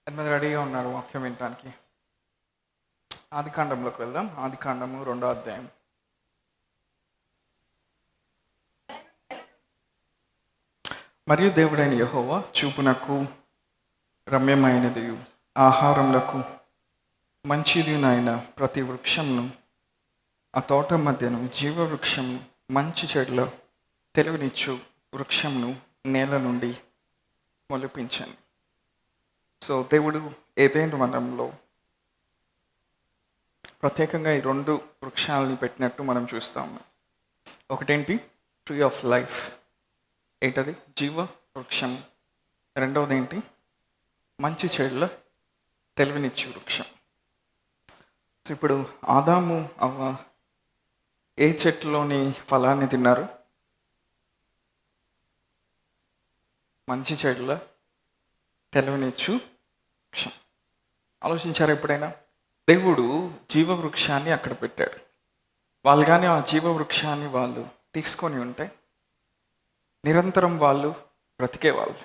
ఎంతమంది రెడీగా ఉన్నారు వాక్యం వినడానికి? ఆదికాండంలోకి వెళ్దాం. ఆదికాండము 2వ అధ్యాయం. మరియు దేవుడైన యెహోవా చూపునకు రమ్యమైనది ఆహారములకు మంచిదినైన ప్రతి వృక్షమును ఆ తోట మధ్యను జీవ వృక్షము మంచి చెట్ల తెలివినిచ్చు వృక్షమును నేల నుండి మొలిపించాను. సో దేవుడు ఏదైనా వనంలో ప్రత్యేకంగా ఈ 2 వృక్షాలని పెట్టినట్టు మనం చూస్తా ఉన్నాం. ఒకటేంటి? ట్రీ ఆఫ్ లైఫ్, ఏంటది? జీవ వృక్షం. రెండవది ఏంటి? మంచి చెట్ల తెలివినిచ్చు వృక్షం. సో ఇప్పుడు ఆదాము అవ్వ ఏ చెట్టులోని ఫలాన్ని తిన్నారు? మంచి చెట్ల తెలివినిచ్చు వృక్షం. ఆలోచించారా ఎప్పుడైనా? దేవుడు జీవ వృక్షాన్ని అక్కడ పెట్టాడు. వాళ్ళు కానీ ఆ జీవ వృక్షాన్ని వాళ్ళు తీసుకొని ఉంటే నిరంతరం వాళ్ళు బ్రతికేవాళ్ళు.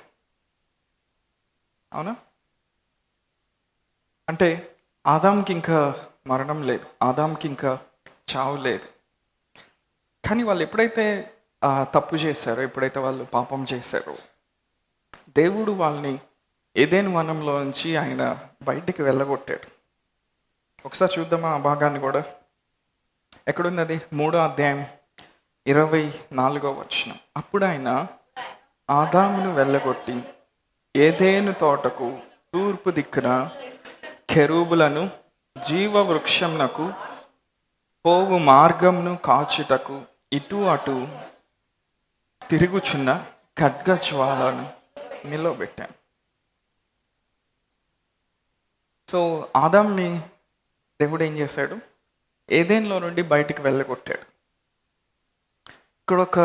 అవునా? అంటే ఆదాంకి ఇంకా మరణం లేదు, ఆదాంకి ఇంకా చావు లేదు. కానీ వాళ్ళు ఎప్పుడైతే తప్పు చేశారో, ఎప్పుడైతే వాళ్ళు పాపం చేశారో, దేవుడు వాళ్ళని ఏదైనా వనంలో నుంచి ఆయన బయటికి వెళ్ళగొట్టాడు. ఒకసారి చూద్దామా ఆ భాగాన్ని కూడా. ఎక్కడున్నది? 3వ అధ్యాయం 24వ వచనం. అప్పుడు ఆయన ఆదామును వెళ్ళగొట్టి ఏదేను తోటకు తూర్పు దిక్కున కెరూబులను జీవ వృక్షమునకు పోవు మార్గమును కాచుటకు ఇటు అటు తిరుగుచున్న ఖడ్గజ్వాలను నిలవబెట్టాను. సో ఆదాంని దేవుడు ఏం చేశాడు? ఏదేన్లో నుండి బయటికి వెళ్ళగొట్టాడు. ఇక్కడ ఒక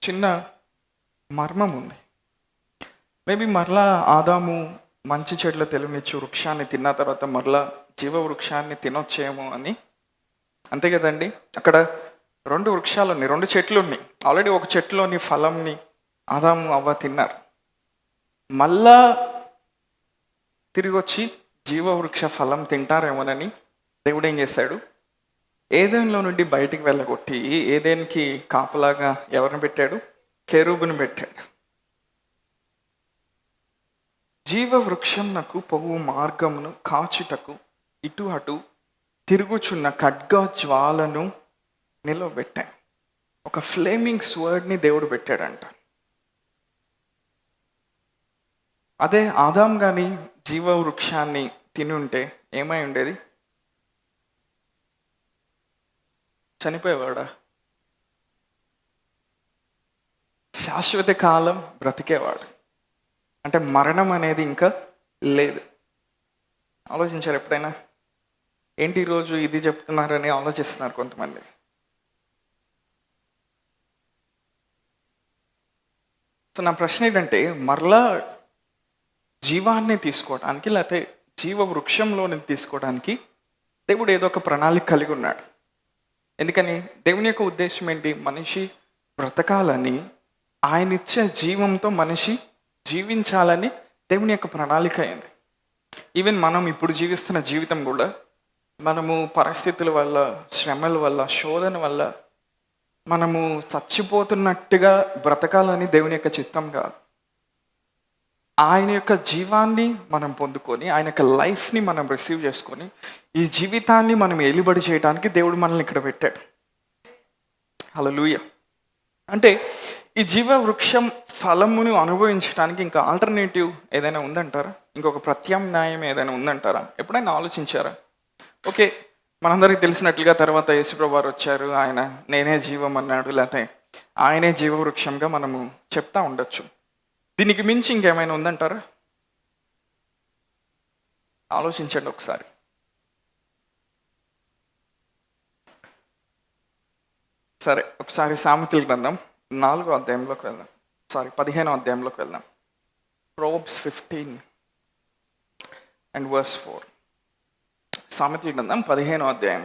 చిన్న మర్మం ఉంది. మేబీ మరలా ఆదాము మంచి చెట్ల తెలివినిచ్చు వృక్షాన్ని తిన్న తర్వాత మరలా జీవ వృక్షాన్ని తినొచ్చేమో అని. అంతే కదండి? అక్కడ 2 వృక్షాలు ఉన్నాయి, 2 చెట్లు ఉన్నాయి. ఆల్రెడీ ఒక చెట్టులోని ఫలంని ఆదాము అవ్వ తిన్నారు. మళ్ళా తిరిగి వచ్చి జీవవృక్ష ఫలం తింటారేమోనని దేవుడు ఏం చేశాడు? ఏదేన్లో నుండి బయటికి వెళ్ళగొట్టి ఏదేనికి కాపలాగా ఎవరిని పెట్టాడు? కెరూబుని పెట్టాడు. జీవ వృక్షంనకు పోవు మార్గమును కాచుటకు ఇటు అటు తిరుగుచున్న ఖడ్గ జ్వాలను నిలవబెట్టాను. ఒక ఫ్లేమింగ్ స్వర్డ్ని దేవుడు పెట్టాడంట. అదే ఆదాం కానీ జీవ వృక్షాన్ని తిని ఉంటే ఏమై ఉండేది? చనిపోయేవాడా? శాశ్వత కాలం బ్రతికేవాడు. అంటే మరణం అనేది ఇంకా లేదు. ఆలోచించారు ఎప్పుడైనా? ఏంటి ఈరోజు ఇది చెప్తున్నారని ఆలోచిస్తున్నారు కొంతమంది. సో నా ప్రశ్న ఏంటంటే, మరలా జీవాన్ని తీసుకోవడానికి లేకపోతే జీవ వృక్షంలోని తీసుకోవడానికి దేవుడు ఏదో ఒక ప్రణాళిక కలిగి ఉన్నాడు. ఎందుకని? దేవుని యొక్క ఉద్దేశం ఏంటి? మనిషి బ్రతకాలని, ఆయన ఇచ్చే జీవంతో మనిషి జీవించాలని దేవుని యొక్క ప్రణాళిక అయింది. ఈవెన్ మనం ఇప్పుడు జీవిస్తున్న జీవితం కూడా మనము పరిస్థితుల వల్ల, శ్రమల వల్ల, శోధన వల్ల మనము చచ్చిపోతున్నట్టుగా బ్రతకాలని దేవుని యొక్క చిత్తం కాదు. ఆయన యొక్క జీవాన్ని మనం పొందుకొని, ఆయన యొక్క లైఫ్ని మనం రిసీవ్ చేసుకొని, ఈ జీవితాన్ని మనం ఏలుబడి చేయడానికి దేవుడు మనల్ని ఇక్కడ పెట్టాడు. హల్లెలూయా. అంటే ఈ జీవ వృక్షం ఫలమును అనుభవించడానికి ఇంకా ఆల్టర్నేటివ్ ఏదైనా ఉందంటారా? ఇంకొక ప్రత్యామ్నాయం ఏదైనా ఉందంటారా? ఎప్పుడైనా ఆలోచించారా? ఓకే, మనందరికీ తెలిసినట్లుగా తర్వాత యేసుప్రభువు వారు వచ్చారు, ఆయన నేనే జీవం అన్నాడు, లేకపోతే ఆయనే జీవవృక్షంగా మనము చెప్తా ఉండొచ్చు. దీనికి మించి ఇంకేమైనా ఉందంటారా? ఆలోచించండి ఒకసారి. సరే, ఒకసారి సామెతల గ్రంథం 4వ అధ్యాయంలోకి వెళ్దాం. 15వ అధ్యాయంలోకి వెళ్దాం. Proverbs 15 and verse 4. సామెతల గ్రంథం 15వ అధ్యాయం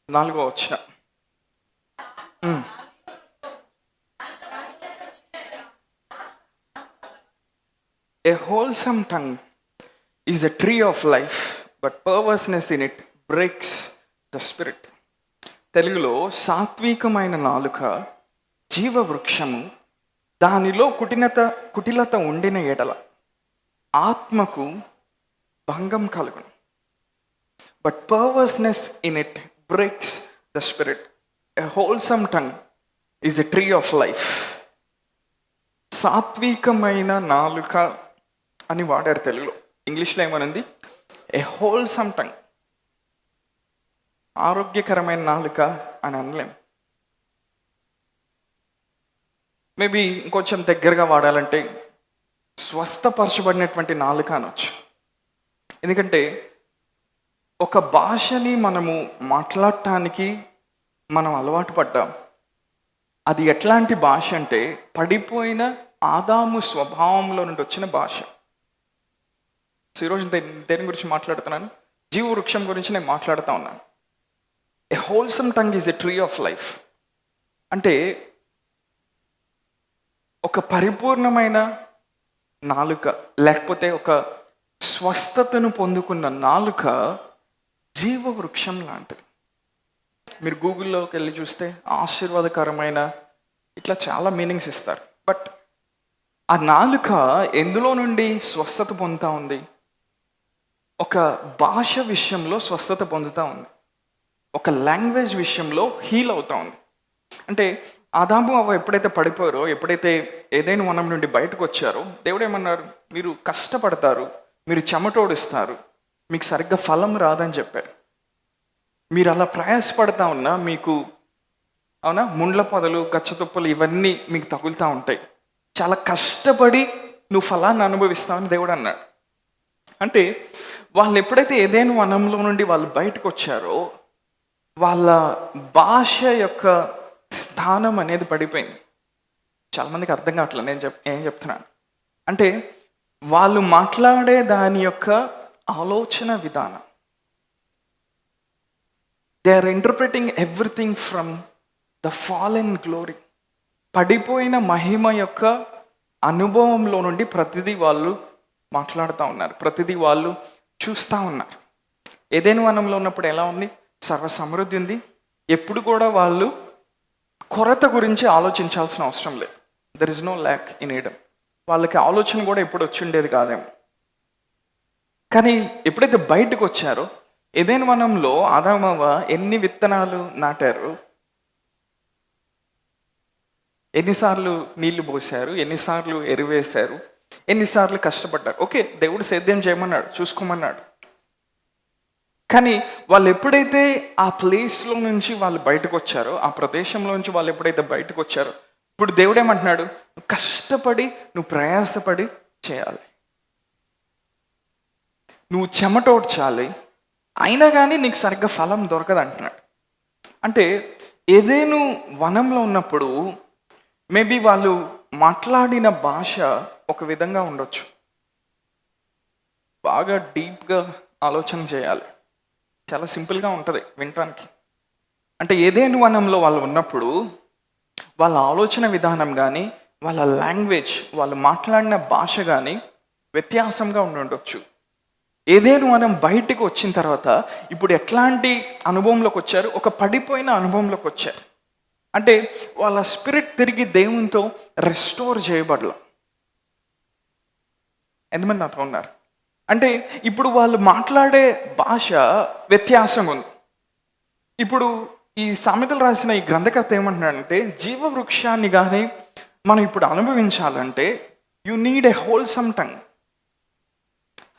4వ వచనం. A wholesome tongue is a tree of life, but perverseness in it breaks the spirit. తెలుగులో సాత్వికమైన నాలుక జీవ వృక్షము, దానిలో కుటిలత ఉండిన ఎడల ఆత్మకు భంగం కలుగును. But perverseness in it breaks the spirit. A wholesome tongue is a tree of life. సాత్వికమైన నాలుక అని వాడారు తెలుగులో. ఇంగ్లీష్లో ఏమనుంది? A wholesome tongue. ఆరోగ్యకరమైన నాలుక అని అనలేం. మేబీ ఇంకొంచెం దగ్గరగా వాడాలంటే స్వస్థపరచబడినటువంటి నాలుక అనొచ్చు. ఎందుకంటే ఒక భాషని మనము మాట్లాడటానికి మనం అలవాటు పడ్డాం. అది ఎట్లాంటి భాష అంటే పడిపోయిన ఆదాము స్వభావంలో నుండి వచ్చిన భాష. సో ఈరోజు దేని గురించి మాట్లాడుతున్నాను? జీవ వృక్షం గురించి నేను మాట్లాడుతూ ఉన్నాను. ఏ wholesome tongue is a tree of life అంటే ఒక పరిపూర్ణమైన నాలుక, లేకపోతే ఒక స్వస్థతను పొందుకున్న నాలుక జీవ వృక్షం లాంటిది. మీరు గూగుల్లోకి వెళ్ళి చూస్తే ఆశీర్వాదకరమైన ఇట్లా చాలా మీనింగ్స్ ఇస్తారు. బట్ ఆ నాలుక ఎందులో నుండి స్వస్థత పొందుతూ ఉంది? ఒక భాష విషయంలో స్వస్థత పొందుతూ ఉంది, ఒక లాంగ్వేజ్ విషయంలో హీల్ అవుతూ ఉంది. అంటే ఆదాము అవ్వ ఎప్పుడైతే పడిపోయారో, ఎప్పుడైతే ఏదైనా వనం నుండి బయటకు వచ్చారో, దేవుడు ఏమన్నారు? మీరు కష్టపడతారు, మీరు చెమటోడిస్తారు, మీకు సరిగ్గా ఫలం రాదని చెప్పారు. మీరు అలా ప్రయాసపడతా ఉన్నా మీకు అవునా ముండ్ల పొదలు, గచ్చతుప్పలు ఇవన్నీ మీకు తగులుతూ ఉంటాయి. చాలా కష్టపడి నువ్వు ఫలాన్ని అనుభవిస్తావని దేవుడు అన్నాడు. అంటే వాళ్ళు ఎప్పుడైతే ఏదైనా వనంలో నుండి వాళ్ళు బయటకు వచ్చారో వాళ్ళ భాష యొక్క స్థానం అనేది పడిపోయింది. చాలామందికి అర్థం కావట్లేదు నేను ఏం చెప్తున్నాను అంటే, వాళ్ళు మాట్లాడే దాని యొక్క ఆలోచన విధానం, they are interpreting everything from the fallen glory. పడిపోయిన మహిమ యొక్క అనుభవంలో నుండి ప్రతిదీ వాళ్ళు మాట్లాడుతూ ఉన్నారు, ప్రతిదీ వాళ్ళు చూస్తూ ఉన్నారు. ఏదైనా వనంలో ఉన్నప్పుడు ఎలా ఉంది? సర్వ సమృద్ధి ఉంది. ఎప్పుడు కూడా వాళ్ళు కొరత గురించి ఆలోచించాల్సిన అవసరం లేదు. There is no lack in Eden. వాళ్ళకి ఆలోచన కూడా ఎప్పుడు వచ్చి ఉండేది కాదేమో. కానీ ఎప్పుడైతే బయటకు వచ్చారో ఏదైనా వనంలో ఆదాము అవ్వ ఎన్ని విత్తనాలు నాటారు, ఎన్నిసార్లు నీళ్లు పోసారు, ఎన్నిసార్లు ఎరువేశారు, ఎన్నిసార్లు కష్టపడ్డారు. ఓకే, దేవుడు సేద్యం చేయమన్నాడు, చూసుకోమన్నాడు. కానీ వాళ్ళు ఎప్పుడైతే ఆ ప్లేస్లో నుంచి వాళ్ళు బయటకు వచ్చారో, ఆ ప్రదేశంలో నుంచి వాళ్ళు ఎప్పుడైతే బయటకు వచ్చారో, ఇప్పుడు దేవుడు ఏమంటున్నాడు? కష్టపడి నువ్వు ప్రయాసపడి చేయాలి, నువ్వు చెమటోడ్చాలి, అయినా కానీ నీకు సరిగ్గా ఫలం దొరకదు అంటున్నాడు. అంటే ఏదేను వనంలో ఉన్నప్పుడు మేబీ వాళ్ళు మాట్లాడిన భాష ఒక విధంగా ఉండొచ్చు. బాగా డీప్గా ఆలోచన చేయాలి. చాలా సింపుల్గా ఉంటుంది వినటానికి. అంటే ఏదేను వనంలో వాళ్ళు ఉన్నప్పుడు వాళ్ళ ఆలోచన విధానం కానీ, వాళ్ళ లాంగ్వేజ్, వాళ్ళు మాట్లాడిన భాష కానీ వ్యత్యాసంగా ఉండొచ్చు. ఏదేను వనం బయటకు వచ్చిన తర్వాత ఇప్పుడు ఎట్లాంటి అనుభవంలోకి వచ్చారు? ఒక పడిపోయిన అనుభవంలోకి వచ్చారు. అంటే వాళ్ళ స్పిరిట్ తిరిగి దేవునితో రెస్టోర్ చేయబడల. ఎంతమంది నాతో ఉన్నారు? అంటే ఇప్పుడు వాళ్ళు మాట్లాడే భాష వ్యత్యాసం ఉంది. ఇప్పుడు ఈ సామెతలు రాసిన ఈ గ్రంథకర్త ఏమంటున్నాడంటే, జీవ వృక్షాన్ని కానీ మనం ఇప్పుడు అనుభవించాలంటే you need a wholesome tongue.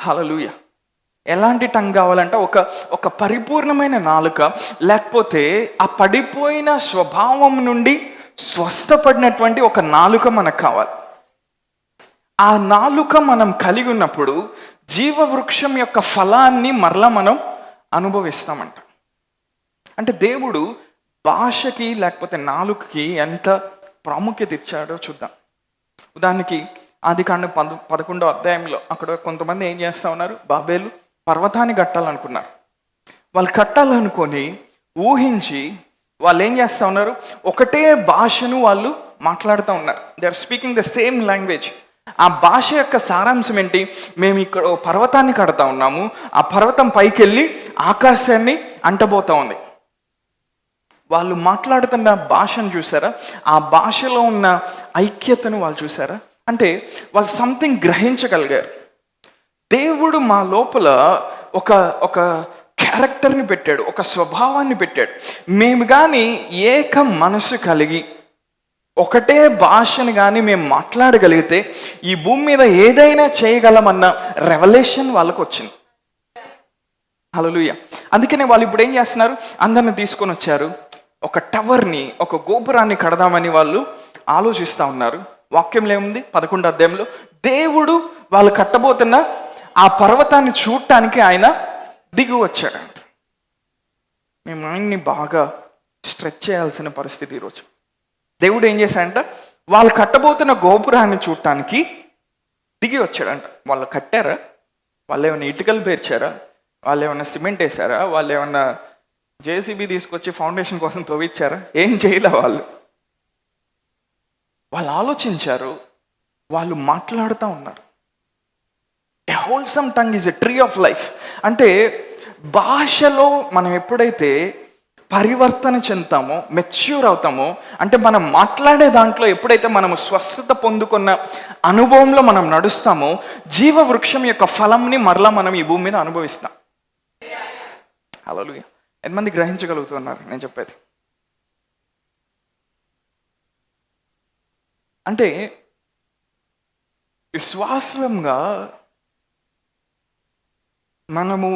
Hallelujah. ఎలాంటి టంగ్ కావాలంటే ఒక పరిపూర్ణమైన నాలుక, లేకపోతే ఆ పడిపోయిన స్వభావం నుండి స్వస్థపడినటువంటి ఒక నాలుక మనకు కావాలి. ఆ నాలుక మనం కలిగి ఉన్నప్పుడు జీవవృక్షం యొక్క ఫలాన్ని మరలా మనం అనుభవిస్తామంట. అంటే దేవుడు భాషకి లేకపోతే నాలుకకి ఎంత ప్రాముఖ్యత ఇచ్చాడో చూద్దాం. ఉదాహరణకి ఆదికాండం 11వ అధ్యాయంలో అక్కడ కొంతమంది ఏం చేస్తూ ఉన్నారు? బాబేలు పర్వతాన్ని కట్టాలనుకున్నారు. వాళ్ళు కట్టాలనుకొని ఊహించి వాళ్ళు ఏం చేస్తూ ఉన్నారు? ఒకటే భాషను వాళ్ళు మాట్లాడుతూ ఉన్నారు. They are speaking the same language. ఆ భాష యొక్క సారాంశం ఏంటి? మేము ఇక్కడ ఓ పర్వతాన్ని కడతా ఉన్నాము, ఆ పర్వతం పైకి వెళ్ళి ఆకాశాన్ని అంటబోతా ఉంది. వాళ్ళు మాట్లాడుతున్న భాషను చూసారా? ఆ భాషలో ఉన్న ఐక్యతను వాళ్ళు చూసారా? అంటే వాళ్ళు సంథింగ్ గ్రహించగలిగారు. దేవుడు మా లోపల ఒక ఒక క్యారెక్టర్ని పెట్టాడు, ఒక స్వభావాన్ని పెట్టాడు. మేము కానీ ఏక మనసు కలిగి ఒకటే భాషను కానీ మేము మాట్లాడగలిగితే ఈ భూమి మీద ఏదైనా చేయగలమన్న రెవల్యూషన్ వాళ్ళకు వచ్చింది. హల్లెలూయా. అందుకనే వాళ్ళు ఇప్పుడు ఏం చేస్తున్నారు? అందరిని తీసుకొని వచ్చారు, ఒక టవర్ని, ఒక గోపురాన్ని కడదామని వాళ్ళు ఆలోచిస్తూ ఉన్నారు. వాక్యంలో ఏముంది? 11వ అధ్యాయంలో దేవుడు వాళ్ళు కట్టబోతున్న ఆ పర్వతాన్ని చూడటానికి ఆయన దిగి వచ్చాడంట. మీ మైండ్ని బాగా స్ట్రెచ్ చేయాల్సిన పరిస్థితి ఈరోజు. దేవుడు ఏం చేశాడంట? వాళ్ళు కట్టబోతున్న గోపురాన్ని చూడటానికి దిగి వచ్చాడంట. వాళ్ళు కట్టారా? వాళ్ళు ఏమైనా ఇటుకలు పేర్చారా? వాళ్ళు ఏమైనా సిమెంట్ వేసారా? వాళ్ళు ఏమన్నా జేసీబీ తీసుకొచ్చి ఫౌండేషన్ కోసం తవ్విచ్చారా? ఏం చేయలే. వాళ్ళు ఆలోచించారు, వాళ్ళు మాట్లాడుతూ ఉన్నారు. ఏ wholesome tongue is a tree of life. అంటే భాషలో మనం ఎప్పుడైతే పరివర్తన చెందుతామో, మెచ్యూర్ అవుతామో, అంటే మనం మాట్లాడే దాంట్లో ఎప్పుడైతే మనము స్వస్థత పొందుకున్న అనుభవంలో మనం నడుస్తామో, జీవ వృక్షం యొక్క ఫలంని మరలా మనం ఈ భూమి మీద అనుభవిస్తాం. హల్లెలూయా. ఎంతమంది గ్రహించగలుగుతున్నారు నేను చెప్పేది? అంటే విశ్వాసంగా మనము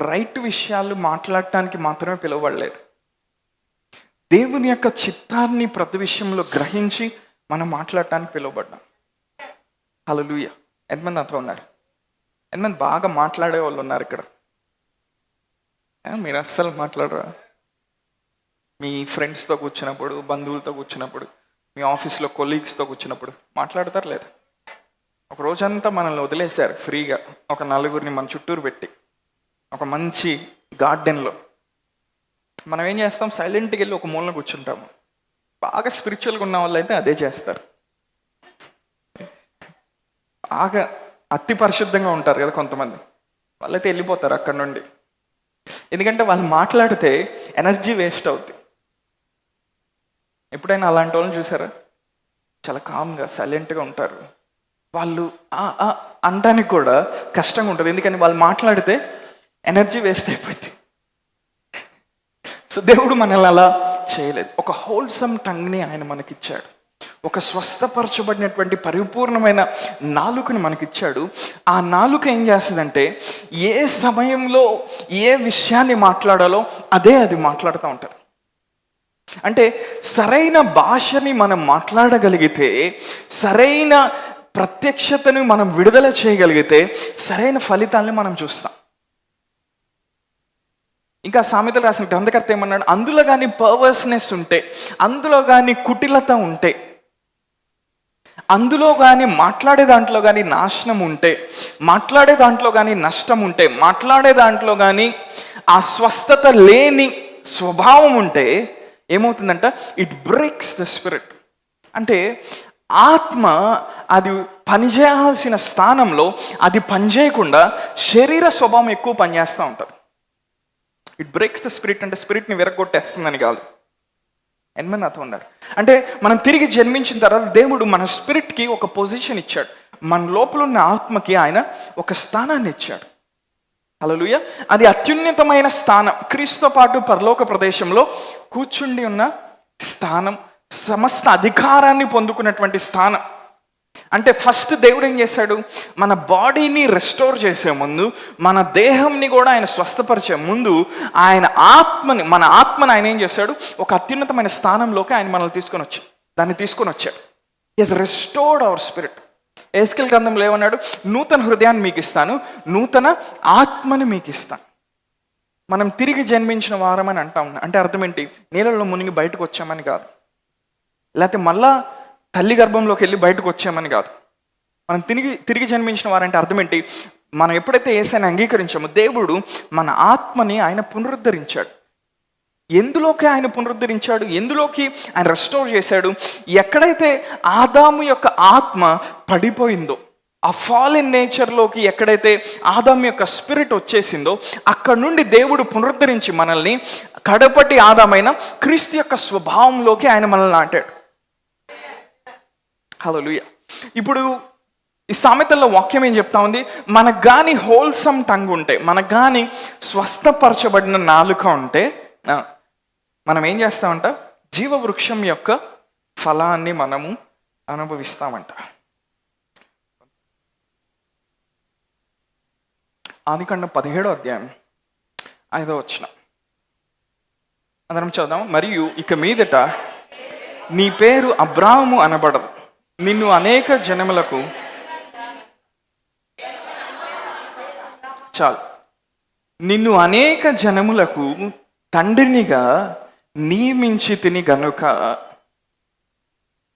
రైట్ విషయాలు మాట్లాడటానికి మాత్రమే పిలువబడలేదు. దేవుని యొక్క చిత్తాన్ని ప్రతి విషయంలో గ్రహించి మనం మాట్లాడటానికి పిలువబడ్డాం. హల్లెలూయా. ఎంతమంది అంతా ఉన్నారు? ఎంతమంది బాగా మాట్లాడే వాళ్ళు ఉన్నారు ఇక్కడ? మీరు అస్సలు మాట్లాడరా? మీ ఫ్రెండ్స్తో కూర్చున్నప్పుడు, బంధువులతో కూర్చున్నప్పుడు, మీ ఆఫీస్లో కొలీగ్స్తో కూర్చున్నప్పుడు మాట్లాడతారు లేదా? ఒక రోజంతా మనల్ని వదిలేశారు ఫ్రీగా, ఒక నలుగురిని మన చుట్టూరు పెట్టి ఒక మంచి గార్డెన్లో. మనం ఏం చేస్తాం? సైలెంట్గా వెళ్ళి ఒక మూలన కూర్చుంటాము. బాగా స్పిరిచువల్గా ఉన్న వాళ్ళు అయితే అదే చేస్తారు. బాగా అతి పరిశుద్ధంగా ఉంటారు కదా కొంతమంది, వాళ్ళైతే వెళ్ళిపోతారు అక్కడ నుండి. ఎందుకంటే వాళ్ళు మాట్లాడితే ఎనర్జీ వేస్ట్ అవుతుంది. ఎప్పుడైనా అలాంటి వాళ్ళని చూసారా? చాలా కామ్గా సైలెంట్గా ఉంటారు. వాళ్ళు అనడానికి కూడా కష్టంగా ఉంటుంది, ఎందుకని వాళ్ళు మాట్లాడితే ఎనర్జీ వేస్ట్ అయిపోద్ది. సో దేవుడు మనల్ని అలా చేయలేదు. ఒక హోల్సమ్ టంగ్ని ఆయన మనకిచ్చాడు, ఒక స్వస్థపరచబడినటువంటి పరిపూర్ణమైన నాలుకని మనకిచ్చాడు. ఆ నాలుక ఏం చేస్తుందంటే ఏ సమయంలో ఏ విషయాన్ని మాట్లాడాలో అదే అది మాట్లాడుతూ ఉంటుంది. అంటే సరైన భాషని మనం మాట్లాడగలిగితే, సరైన ప్రత్యక్షతను మనం విడుదల చేయగలిగితే సరైన ఫలితాలని మనం చూస్తాం. ఇంకా సామెతలు రాసిన గ్రంథకర్త ఏమన్నాడు? అందులో కానీ పర్వర్స్నెస్ ఉంటే, అందులో కానీ కుటిలత ఉంటే, అందులో కానీ మాట్లాడే దాంట్లో కానీ నాశనం ఉంటే, మాట్లాడే దాంట్లో కానీ నష్టం ఉంటే, మాట్లాడే దాంట్లో కానీ ఆ స్వస్థత లేని స్వభావం ఉంటే ఏమవుతుందంట? It breaks the spirit. అంటే ఆత్మ అది పనిచేయాల్సిన స్థానంలో అది పనిచేయకుండా శరీర స్వభావం ఎక్కువ పనిచేస్తూ ఉంటుంది. ఇట్ బ్రేక్స్ ద స్పిరిట్ అంటే స్పిరిట్ని విరగొట్టేస్తుందని కాదు. ఎంతమంది నాతో ఉన్నారు? అంటే మనం తిరిగి జన్మించిన తర్వాత దేవుడు మన స్పిరిట్కి ఒక పొజిషన్ ఇచ్చాడు, మన లోపల ఉన్న ఆత్మకి ఆయన ఒక స్థానాన్ని ఇచ్చాడు. హల్లెలూయా. అది అత్యున్నతమైన స్థానం, క్రీస్తుతో పాటు పరలోక ప్రదేశంలో కూర్చుండి ఉన్న స్థానం, సమస్త అధికారాన్ని పొందుకున్నటువంటి స్థానం. అంటే ఫస్ట్ దేవుడు ఏం చేశాడు? మన బాడీని రెస్టోర్ చేసే ముందు, మన దేహంని కూడా ఆయన స్వస్థపరిచే ముందు ఆయన మన ఆత్మని ఆయన ఏం చేశాడు? ఒక అత్యున్నతమైన స్థానంలోకి ఆయన మనల్ని తీసుకొని వచ్చాడు. Is restored hour spirit. Ezekiel గ్రంథంలో ఏమన్నాడు? నూతన హృదయాన్ని మీకు ఇస్తాను, నూతన ఆత్మని మీకు ఇస్తాను. మనం తిరిగి జన్మించిన వారమని అంటా ఉన్నాం. అంటే అర్థం ఏంటి? నీళ్ళలో మునిగి బయటకు వచ్చామని కాదు, లేకపోతే మళ్ళా తల్లి గర్భంలోకి వెళ్ళి బయటకు వచ్చామని కాదు. మనం తిరిగి జన్మించిన వారంటే అర్థం ఏంటి? మనం ఎప్పుడైతే యేసుని అంగీకరించామో దేవుడు మన ఆత్మని ఆయన పునరుద్ధరించాడు. ఎందులోకి ఆయన పునరుద్ధరించాడు, ఎందులోకి ఆయన రెస్టోర్ చేశాడు? ఎక్కడైతే ఆదాము యొక్క ఆత్మ పడిపోయిందో, ఆ ఫాలిన్ నేచర్లోకి ఎక్కడైతే ఆదాము యొక్క స్పిరిట్ వచ్చేసిందో, అక్కడ నుండి దేవుడు పునరుద్ధరించి మనల్ని కడపటి ఆదామైన క్రీస్తు యొక్క స్వభావంలోకి ఆయన మనల్ని నాటాడు. హల్లెలూయా. ఇప్పుడు ఈ సామెతల్లో వాక్యం ఏం చెప్తా ఉంది? మనకు కానీ హోల్సమ్ టంగ్ ఉంటే, మనకు కానీ స్వస్థపరచబడిన నాలుక ఉంటే మనం ఏం చేస్తామంట? జీవవృక్షం యొక్క ఫలాన్ని మనము అనుభవిస్తామంట. ఆదికాండం 17వ అధ్యాయం 5వ వచనం అందరం చదుదాం. మరియు ఇక మీదట నీ పేరు అబ్రాహాము అనబడదు, నిన్ను అనేక జనములకు నిన్ను అనేక జనములకు తండ్రినిగా నియమించి తిని గనుక.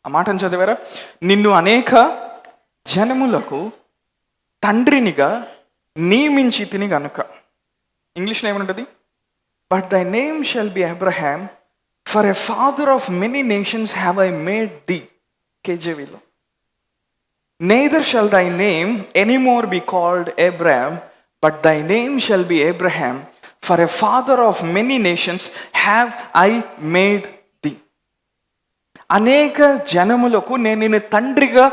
ఆ మాటను చదివారా? నిన్ను అనేక జనములకు తండ్రినిగా నియమించి తిని గనుక. ఇంగ్లీష్లో ఏమంటుంది? But thy name shall be Abraham, for a father of many nations have I made thee. కేజేవిలో neither shall thy name anymore be called Abram, but thy name shall be Abraham, for a father of many nations have I made thee. అనేక జనములకు నేను నిన్ను తండ్రిగా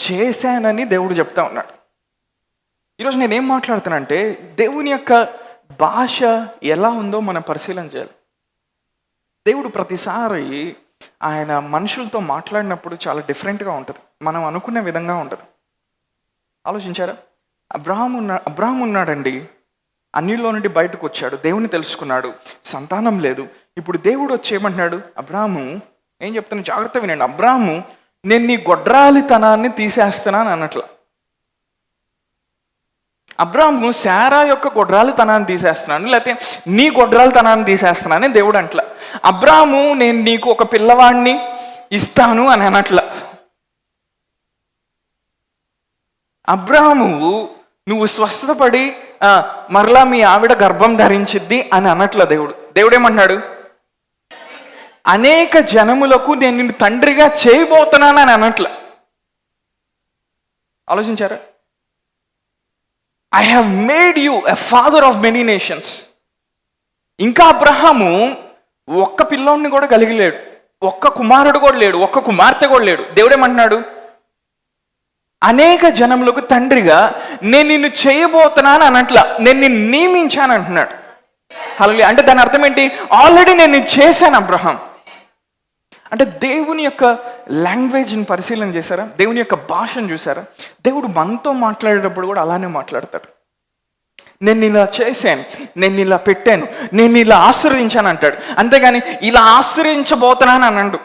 చేశానని దేవుడు చెప్తా ఉన్నాడు. ఈరోజు నేనేం మాట్లాడుతానంటే, దేవుని యొక్క భాష ఎలా ఉందో మనం పరిశీలన చేయాలి. దేవుడు ప్రతిసారి ఆయన మనుషులతో మాట్లాడినప్పుడు చాలా డిఫరెంట్గా ఉంటుంది, మనం అనుకునే విధంగా ఉంటుంది. ఆలోచించారా? అబ్రాహాము ఉన్నాడండి, అన్యుల్లో నుండి బయటకు వచ్చాడు, దేవుని తెలుసుకున్నాడు, సంతానం లేదు. ఇప్పుడు దేవుడు వచ్చి ఏమంటున్నాడు? అబ్రాహాము, ఏం చెప్తాను జాగ్రత్త వినండి, అబ్రాహాము నేను నీ గొడ్రాలితనాన్ని తీసేస్తున్నాను అన్నట్ల. అబ్రాహాము శారా యొక్క గొడ్రాలితనాన్ని తీసేస్తున్నాను, లేకపోతే నీ గొడ్రాలితనాన్ని తీసేస్తున్నానని దేవుడు అంట్ల. అబ్రాహాము నేను నీకు ఒక పిల్లవాడిని ఇస్తాను అని అనట్ల. అబ్రాహాము నువ్వు స్వస్థపడి మరలా మీ ఆవిడ గర్భం ధరించిద్ది అని అనట్ల. దేవుడు ఏమన్నాడు? అనేక జనములకు నేను నిన్ను తండ్రిగా చేయబోతున్నాను అని అనట్ల. ఆలోచించారా? I have made you a father of many nations. ఇంకా అబ్రహాము ఒక్క పిల్లోడిని కూడా కలిగి లేడు, ఒక్క కుమారుడు కూడా లేడు, ఒక్క కుమార్తె కూడా లేడు. దేవుడేమంటున్నాడు? అనేక జనములకు తండ్రిగా నేను నిన్ను చేయబోతున్నాను అన్నట్ల, నేను నిన్ను నియమించాను అంటున్నాడు. హల్లెలూయా. అంటే దాని అర్థం ఏంటి? ఆల్రెడీ నేను చేశాను అబ్రహాం. అంటే దేవుని యొక్క లాంగ్వేజ్ని పరిశీలన చేశారా? దేవుని యొక్క భాషను చూసారా? దేవుడు మనతో మాట్లాడేటప్పుడు కూడా అలానే మాట్లాడతాడు. నేను ఇలా చేశాను, నేను ఇలా పెట్టాను, నేను ఇలా ఆశ్రయించాను అంటాడు. అంతేగాని ఇలా ఆశ్రయించబోతున్నాను అన్నాడు.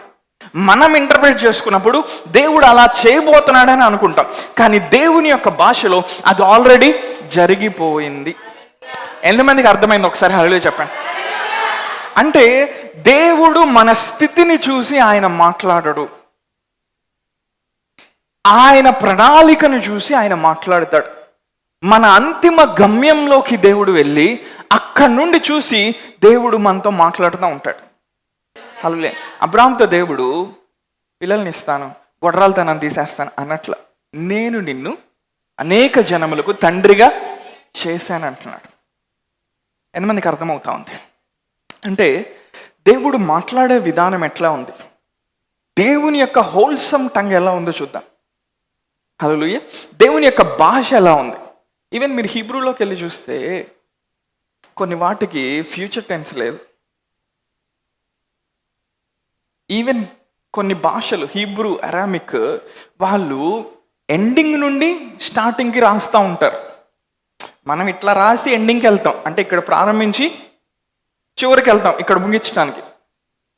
మనం ఇంటర్ప్రిట్ చేసుకున్నప్పుడు దేవుడు అలా చేయబోతున్నాడని అనుకుంటాం, కానీ దేవుని యొక్క భాషలో అది ఆల్రెడీ జరిగిపోయింది. ఎంతమందికి అర్థమైంది? ఒకసారి హల్లెలూయా చెప్పండి. అంటే దేవుడు మన స్థితిని చూసి ఆయన మాట్లాడడు, ఆయన ప్రణాళికను చూసి ఆయన మాట్లాడతాడు. మన అంతిమ గమ్యంలోకి దేవుడు వెళ్ళి అక్కడి నుండి చూసి దేవుడు మనతో మాట్లాడుతూ ఉంటాడు. హల్లెలూయా. అబ్రాహాముతో దేవుడు పిల్లల్ని ఇస్తాను, గొడ్రాలతనాన్ని తీసేస్తాను అన్నట్ల, నేను నిన్ను అనేక జనములకు తండ్రిగా చేశాను అంటున్నాడు. ఎంతమందికి అర్థమవుతా ఉంది? అంటే దేవుడు మాట్లాడే విధానం ఎట్లా ఉంది, దేవుని యొక్క హోల్సమ్ టంగ్ ఎలా ఉందో చూద్దాం. హల్లెలూయా. దేవుని యొక్క భాష ఎలా ఉంది? ఈవెన్ మీరు హీబ్రూలోకి వెళ్ళి చూస్తే కొన్ని వాటికి ఫ్యూచర్ టెన్స్ లేదు. ఈవెన్ కొన్ని భాషలు, హీబ్రూ, అరామిక్, వాళ్ళు ఎండింగ్ నుండి స్టార్టింగ్కి రాస్తూ ఉంటారు. మనం ఇట్లా రాసి ఎండింగ్కి వెళ్తాం, అంటే ఇక్కడ ప్రారంభించి చివరికి వెళ్తాం ఇక్కడ ముగించడానికి.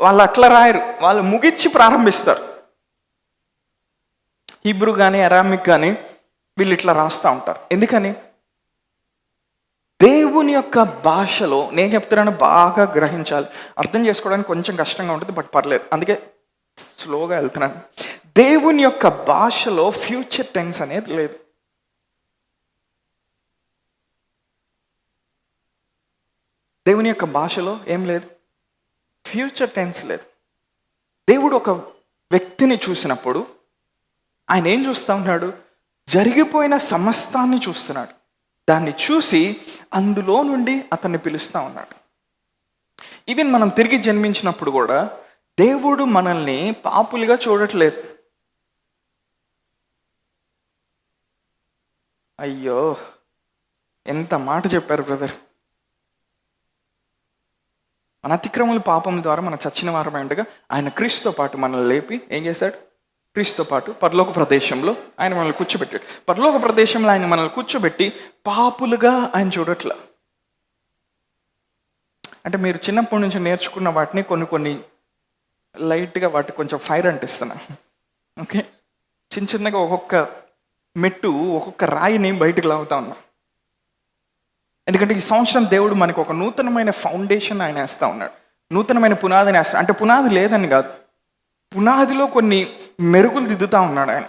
వాళ్ళు అట్లా రాయరు, వాళ్ళు ముగించి ప్రారంభిస్తారు. హీబ్రూ కానీ అరామిక్ కానీ వీళ్ళు ఇట్లా రాస్తూ ఉంటారు. ఎందుకని? దేవుని యొక్క భాషలో నేను చెప్తున్నాను, బాగా గ్రహించాలి. అర్థం చేసుకోవడానికి కొంచెం కష్టంగా ఉంటుంది, బట్ పర్లేదు, అందుకే స్లోగా వెళ్తున్నాను. దేవుని యొక్క భాషలో ఫ్యూచర్ టెన్స్ అనేది లేదు. దేవుని యొక్క భాషలో ఏం లేదు? ఫ్యూచర్ టెన్స్ లేదు. దేవుడు ఒక వ్యక్తిని చూసినప్పుడు ఆయన ఏం చూస్తూ ఉన్నాడు? జరిగిపోయిన సమస్తాన్ని చూస్తున్నాడు. దాన్ని చూసి అందులో నుండి అతన్ని పిలుస్తూ ఉన్నాడు. ఈవెన్ మనం తిరిగి జన్మించినప్పుడు కూడా దేవుడు మనల్ని పాపులుగా చూడట్లేదు. అయ్యో, ఎంత మాట చెప్పారు బ్రదర్. మన అతిక్రమల పాపం ద్వారా మనం చచ్చిన వారమై ఉండగా ఆయన క్రీస్తుతో పాటు మనల్ని లేపి ఏం చేశాడు? క్రీస్తుతో పాటు పరలోక ప్రదేశంలో ఆయన మనల్ని కూర్చోబెట్టాడు. పరలోక ప్రదేశంలో ఆయన మనల్ని కూర్చోబెట్టి పాపులుగా ఆయన చూడట్ల. అంటే మీరు చిన్నప్పటి నుంచి నేర్చుకున్న వాటిని కొన్ని లైట్గా వాటికి కొంచెం ఫైర్ అంటిస్తున్నా. ఓకే, చిన్నగా ఒక్కొక్క మెట్టు ఒక్కొక్క రాయిని బయటకు లాగుతా ఉన్నా. ఎందుకంటే ఈ సంవత్సరం దేవుడు మనకు ఒక నూతనమైన ఫౌండేషన్ ఆయన వేస్తూ ఉన్నాడు, నూతనమైన పునాదిని వేస్తాడు. అంటే పునాది లేదని కాదు, పునాదిలో కొన్ని మెరుగులు దిద్దుతూ ఉన్నాడు ఆయన.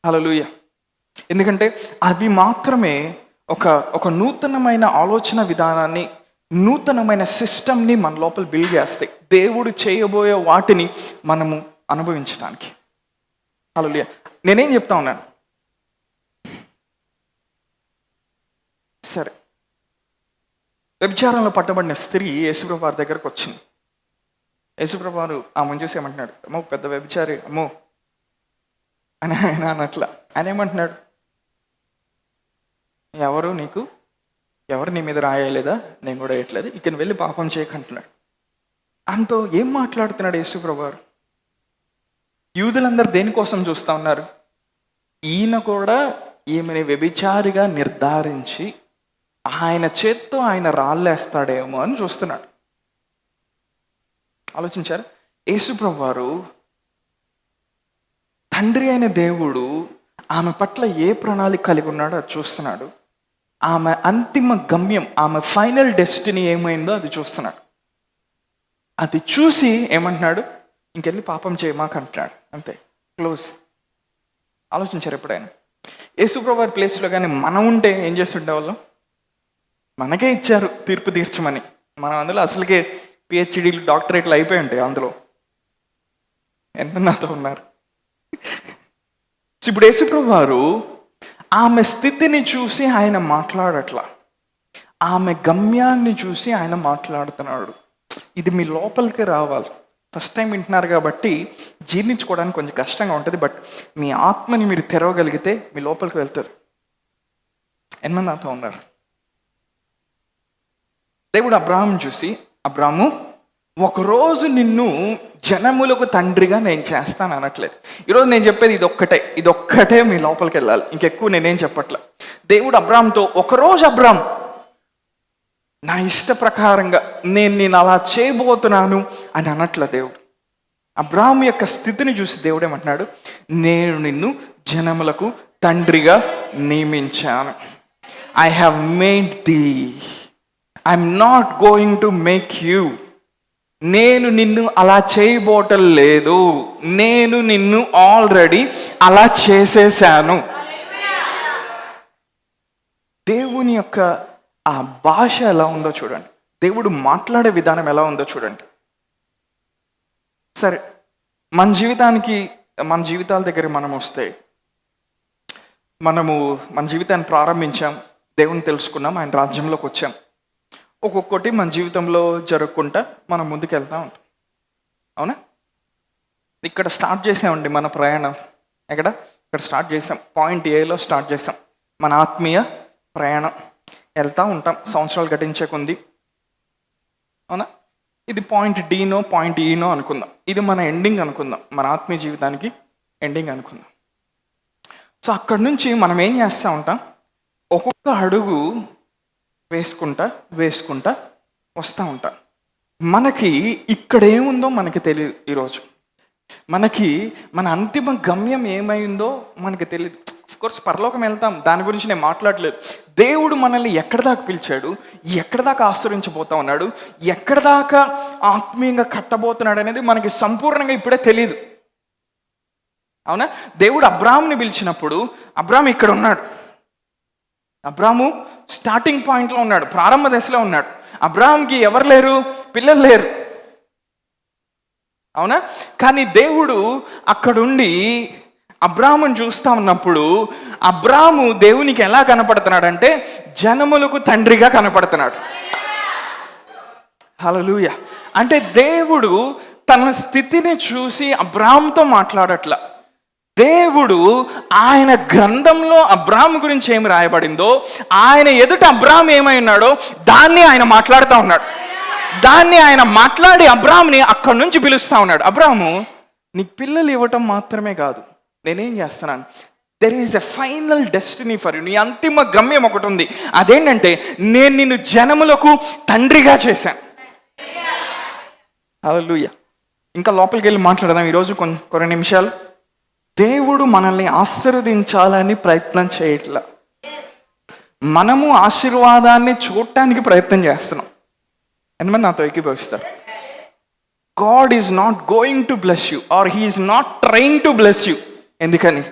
హల్లెలూయా. ఎందుకంటే అవి మాత్రమే ఒక నూతనమైన ఆలోచన విధానాన్ని, నూతనమైన సిస్టమ్ని మన లోపల బిల్డ్ చేస్తాయి, దేవుడు చేయబోయే వాటిని మనము అనుభవించడానికి. హల్లెలూయా. నేనేం చెప్తా ఉన్నాను? సరే, వ్యభిచారంలో పట్టబడిన స్త్రీ యేసుప్రభు వారి దగ్గరకు వచ్చింది. యేసుప్రభు వారు ఆమెను చూసి ఏమంటున్నాడు? అమ్మో, పెద్ద వ్యభిచారి అమ్మో అని ఆయన అన్నట్ల. ఆయన ఏమంటున్నాడు? ఎవరు నీ మీద రాయలేదా? నేను కూడా వేయట్లేదు, ఇక వెళ్ళి పాపం చేయకంటున్నాడు. అంతో ఏం మాట్లాడుతున్నాడు యేసుప్రభు వారు? యూదులందరూ దేనికోసం చూస్తూ ఉన్నారు? ఈయన కూడా ఈమెని వ్యభిచారిగా నిర్ధారించి ఆయన చేత్తో ఆయన రాళ్ళేస్తాడేమో అని చూస్తున్నాడు. ఆలోచించారు? యేసుప్రభు వారు తండ్రి అయిన దేవుడు ఆమె పట్ల ఏ ప్రణాళిక కలిగి ఉన్నాడో అది చూస్తున్నాడు. ఆమె అంతిమ గమ్యం, ఆమె ఫైనల్ డెస్టినీ ఏమైందో అది చూస్తున్నాడు. అది చూసి ఏమంటున్నాడు? ఇంకెళ్ళి పాపం చేయమాక అంటున్నాడు. అంతే, క్లోజ్. ఆలోచించారు ఎప్పుడైనా? యేసుప్రభు వారి ప్లేస్లో కానీ మనం ఉంటే ఏం చేస్తుండే వాళ్ళం? మనకే ఇచ్చారు తీర్పు తీర్చమని, మనం అందులో అసలుకే పిహెచ్డీలు డాక్టరేట్లు అయిపోయి ఉంటాయి. అందులో ఎంత నాతో ఉన్నారు? ఇప్పుడు యేసుప్రభు వారు ఆమె స్థితిని చూసి ఆయన మాట్లాడట్లా, ఆమె గమ్యాన్ని చూసి ఆయన మాట్లాడుతున్నాడు. ఇది మీ లోపలికి రావాలి. ఫస్ట్ టైం వింటున్నారు కాబట్టి జీర్ణించుకోవడానికి కొంచెం కష్టంగా ఉంటుంది, బట్ మీ ఆత్మని మీరు తెరవగలిగితే మీ లోపలికి వెళ్తుంది. ఎంతమంది నాతో ఉన్నారు? దేవుడు అబ్రాహాం చూసి, అబ్రాహాము, ఒకరోజు నిన్ను జనములకు తండ్రిగా నేను చేస్తాను అనట్లేదు. ఈరోజు నేను చెప్పేది ఇదొక్కటే మీ లోపలికి వెళ్ళాలి, ఇంకెక్కువ నేనేం చెప్పట్లే. దేవుడు అబ్రాహాంతో ఒకరోజు అబ్రాహాం నా ఇష్ట ప్రకారంగా నేను అలా చేయబోతున్నాను అని అనట్ల. దేవుడు అబ్రాహాం యొక్క స్థితిని చూసి దేవుడు ఏమంటున్నాడు? నేను నిన్ను జనములకు తండ్రిగా నియమించాను. I have made thee, I'm not going to make you. నేను నిన్ను అలా చేయబోటం లేదు, నేను నిన్ను ఆల్రెడీ అలా చేసేసాను. దేవుని యొక్క ఆ భాష ఎలా ఉందో చూడండి, దేవుడు మాట్లాడే విధానం ఎలా ఉందో చూడండి. సరే, మన జీవితాల దగ్గర మనం వస్తే, మన జీవితాన్ని ప్రారంభించాం, దేవుని తెలుసుకున్నాం, ఆయన రాజ్యంలోకి వచ్చాం. ఒక్కొక్కటి మన జీవితంలో జరగకుండా మనం ముందుకు వెళ్తూ ఉంటాం. అవునా? ఇక్కడ స్టార్ట్ చేసామండి మన ప్రయాణం. ఇక్కడ స్టార్ట్ చేసాం, పాయింట్ ఏలో స్టార్ట్ చేసాం మన ఆత్మీయ ప్రయాణం. వెళ్తూ ఉంటాం సంవత్సరాలు గటించే కొంది. అవునా? ఇది పాయింట్ డీనో పాయింట్ ఈనో అనుకుందాం. ఇది మన ఎండింగ్ అనుకుందాం, మన ఆత్మీయ జీవితానికి ఎండింగ్ అనుకుందాం. సో అక్కడి నుంచి మనం ఏం చేస్తూ ఉంటాం? ఒక్కొక్క అడుగు వేసుకుంటా వస్తూ ఉంటాం. మనకి ఇక్కడ ఏముందో మనకి తెలియదు. ఈరోజు మనకి మన అంతిమ గమ్యం ఏమైందో మనకి తెలియదు. కోర్స్ పరలోకం వెళ్తాం, దాని గురించి నేను మాట్లాడలేదు. దేవుడు మనల్ని ఎక్కడి దాకా పిలిచాడు, ఎక్కడి దాకా ఆశ్రయించబోతా ఉన్నాడు, ఎక్కడి దాకా ఆత్మీయంగా కట్టబోతున్నాడు అనేది మనకి సంపూర్ణంగా ఇప్పుడే తెలియదు. అవునా? దేవుడు అబ్రాహాంని పిలిచినప్పుడు అబ్రాహాం ఇక్కడ ఉన్నాడు. అబ్రాహాము స్టార్టింగ్ పాయింట్లో ఉన్నాడు, ప్రారంభ దశలో ఉన్నాడు. అబ్రాహాంకి ఎవరు లేరు? పిల్లలు లేరు. అవునా? కానీ దేవుడు అక్కడుండి అబ్రామును చూస్తా ఉన్నప్పుడు అబ్రాము దేవునికి ఎలా కనపడుతున్నాడంటే జనములకు తండ్రిగా కనపడుతున్నాడు. హల్లెలూయా. అంటే దేవుడు తన స్థితిని చూసి అబ్రాముతో మాట్లాడట్ల. దేవుడు ఆయన గ్రంథంలో అబ్రాము గురించి ఏమి రాయబడిందో, ఆయన ఎదుట అబ్రాము ఏమై ఉన్నాడో దాన్ని ఆయన మాట్లాడుతూ ఉన్నాడు. దాన్ని ఆయన మాట్లాడి అబ్రాముని అక్కడి నుంచి పిలుస్తా ఉన్నాడు. అబ్రాము, నీకు పిల్లలు ఇవ్వటం మాత్రమే కాదు, నేనేం చేస్తున్నాను, there is a final destiny for you. నీ అంతిమ గమ్యం ఒకటి ఉంది. అదేంటంటే నేను నిన్ను జనములకు తండ్రిగా చేశాను. హల్లెలూయా. ఇంకా లోపలికి వెళ్ళి మాట్లాడదాం ఈరోజు కొన్ని నిమిషాలు. దేవుడు మనల్ని ఆశీర్వదించాలని ప్రయత్నం చేయట్లా, మనము ఆశీర్వాదాన్ని చూడటానికి ప్రయత్నం చేస్తున్నాం. ఎంతమంది నాతో ఏకీభవిస్తారు? God is not going to bless you or he is not trying to bless you. ఎందుకని?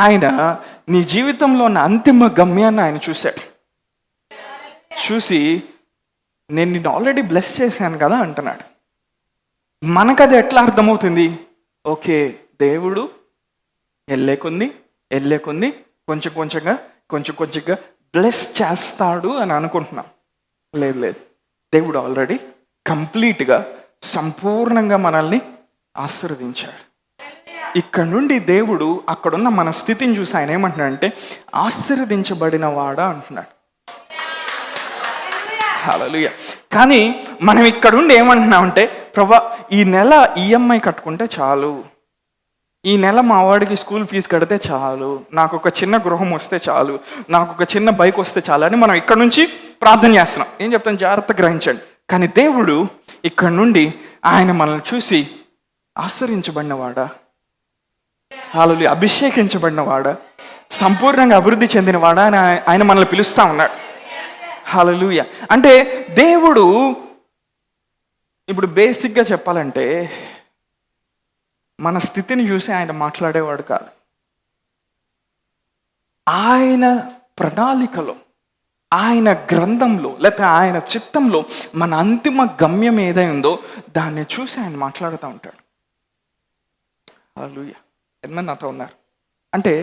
ఆయన నీ జీవితంలో ఉన్న అంతిమ గమ్యాన్ని ఆయన చూశాడు. చూసి నేను నిన్ను ఆల్రెడీ బ్లెస్ చేశాను కదా అంటున్నాడు. మనకది ఎట్లా అర్థమవుతుంది? ఓకే, దేవుడు వెళ్ళే కొంది కొంచెం కొంచెంగా బ్లెస్ చేస్తాడు అని అనుకుంటున్నాం. లేదు, దేవుడు ఆల్రెడీ కంప్లీట్గా సంపూర్ణంగా మనల్ని ఆశీర్వదించాడు. ఇక్కడ నుండి దేవుడు అక్కడున్న మన స్థితిని చూసి ఆయన ఏమంటున్నాడంటే ఆశీర్వదించబడిన వాడా అంటున్నాడు. హల్లెలూయా. కానీ మనం ఇక్కడుండి ఏమంటున్నామంటే, ప్రభా ఈ నెల ఈఎంఐ కట్టుకుంటే చాలు, ఈ నెల మా వాడికి స్కూల్ ఫీజు కడితే చాలు, నాకు ఒక చిన్న గృహం వస్తే చాలు, నాకు ఒక చిన్న బైక్ వస్తే చాలు అని మనం ఇక్కడ నుంచి ప్రార్థన చేస్తున్నాం. ఏం చెప్తాను, జాగ్రత్తగా గ్రహించండి. కానీ దేవుడు ఇక్కడ నుండి ఆయన మనల్ని చూసి ఆశ్రయించబడినవాడా, హల్లెలూయా, అభిషేకించబడినవాడా, సంపూర్ణంగా అభివృద్ధి చెందినవాడా అని ఆయన మనల్ని పిలుస్తూ ఉన్నాడు. హల్లెలూయా. అంటే దేవుడు ఇప్పుడు బేసిక్గా చెప్పాలంటే మన స్థితిని చూసి ఆయన మాట్లాడేవాడు కాదు. ఆయన ప్రణాళికలో, ఆయన గ్రంథంలో, లేకపోతే ఆయన చిత్తంలో మన అంతిమ గమ్యం ఏదైందో దాన్ని చూసి ఆయన మాట్లాడుతూ ఉంటాడు. హల్లెలూయా. ఎంతమంది నాతో ఉన్నారు? అంటే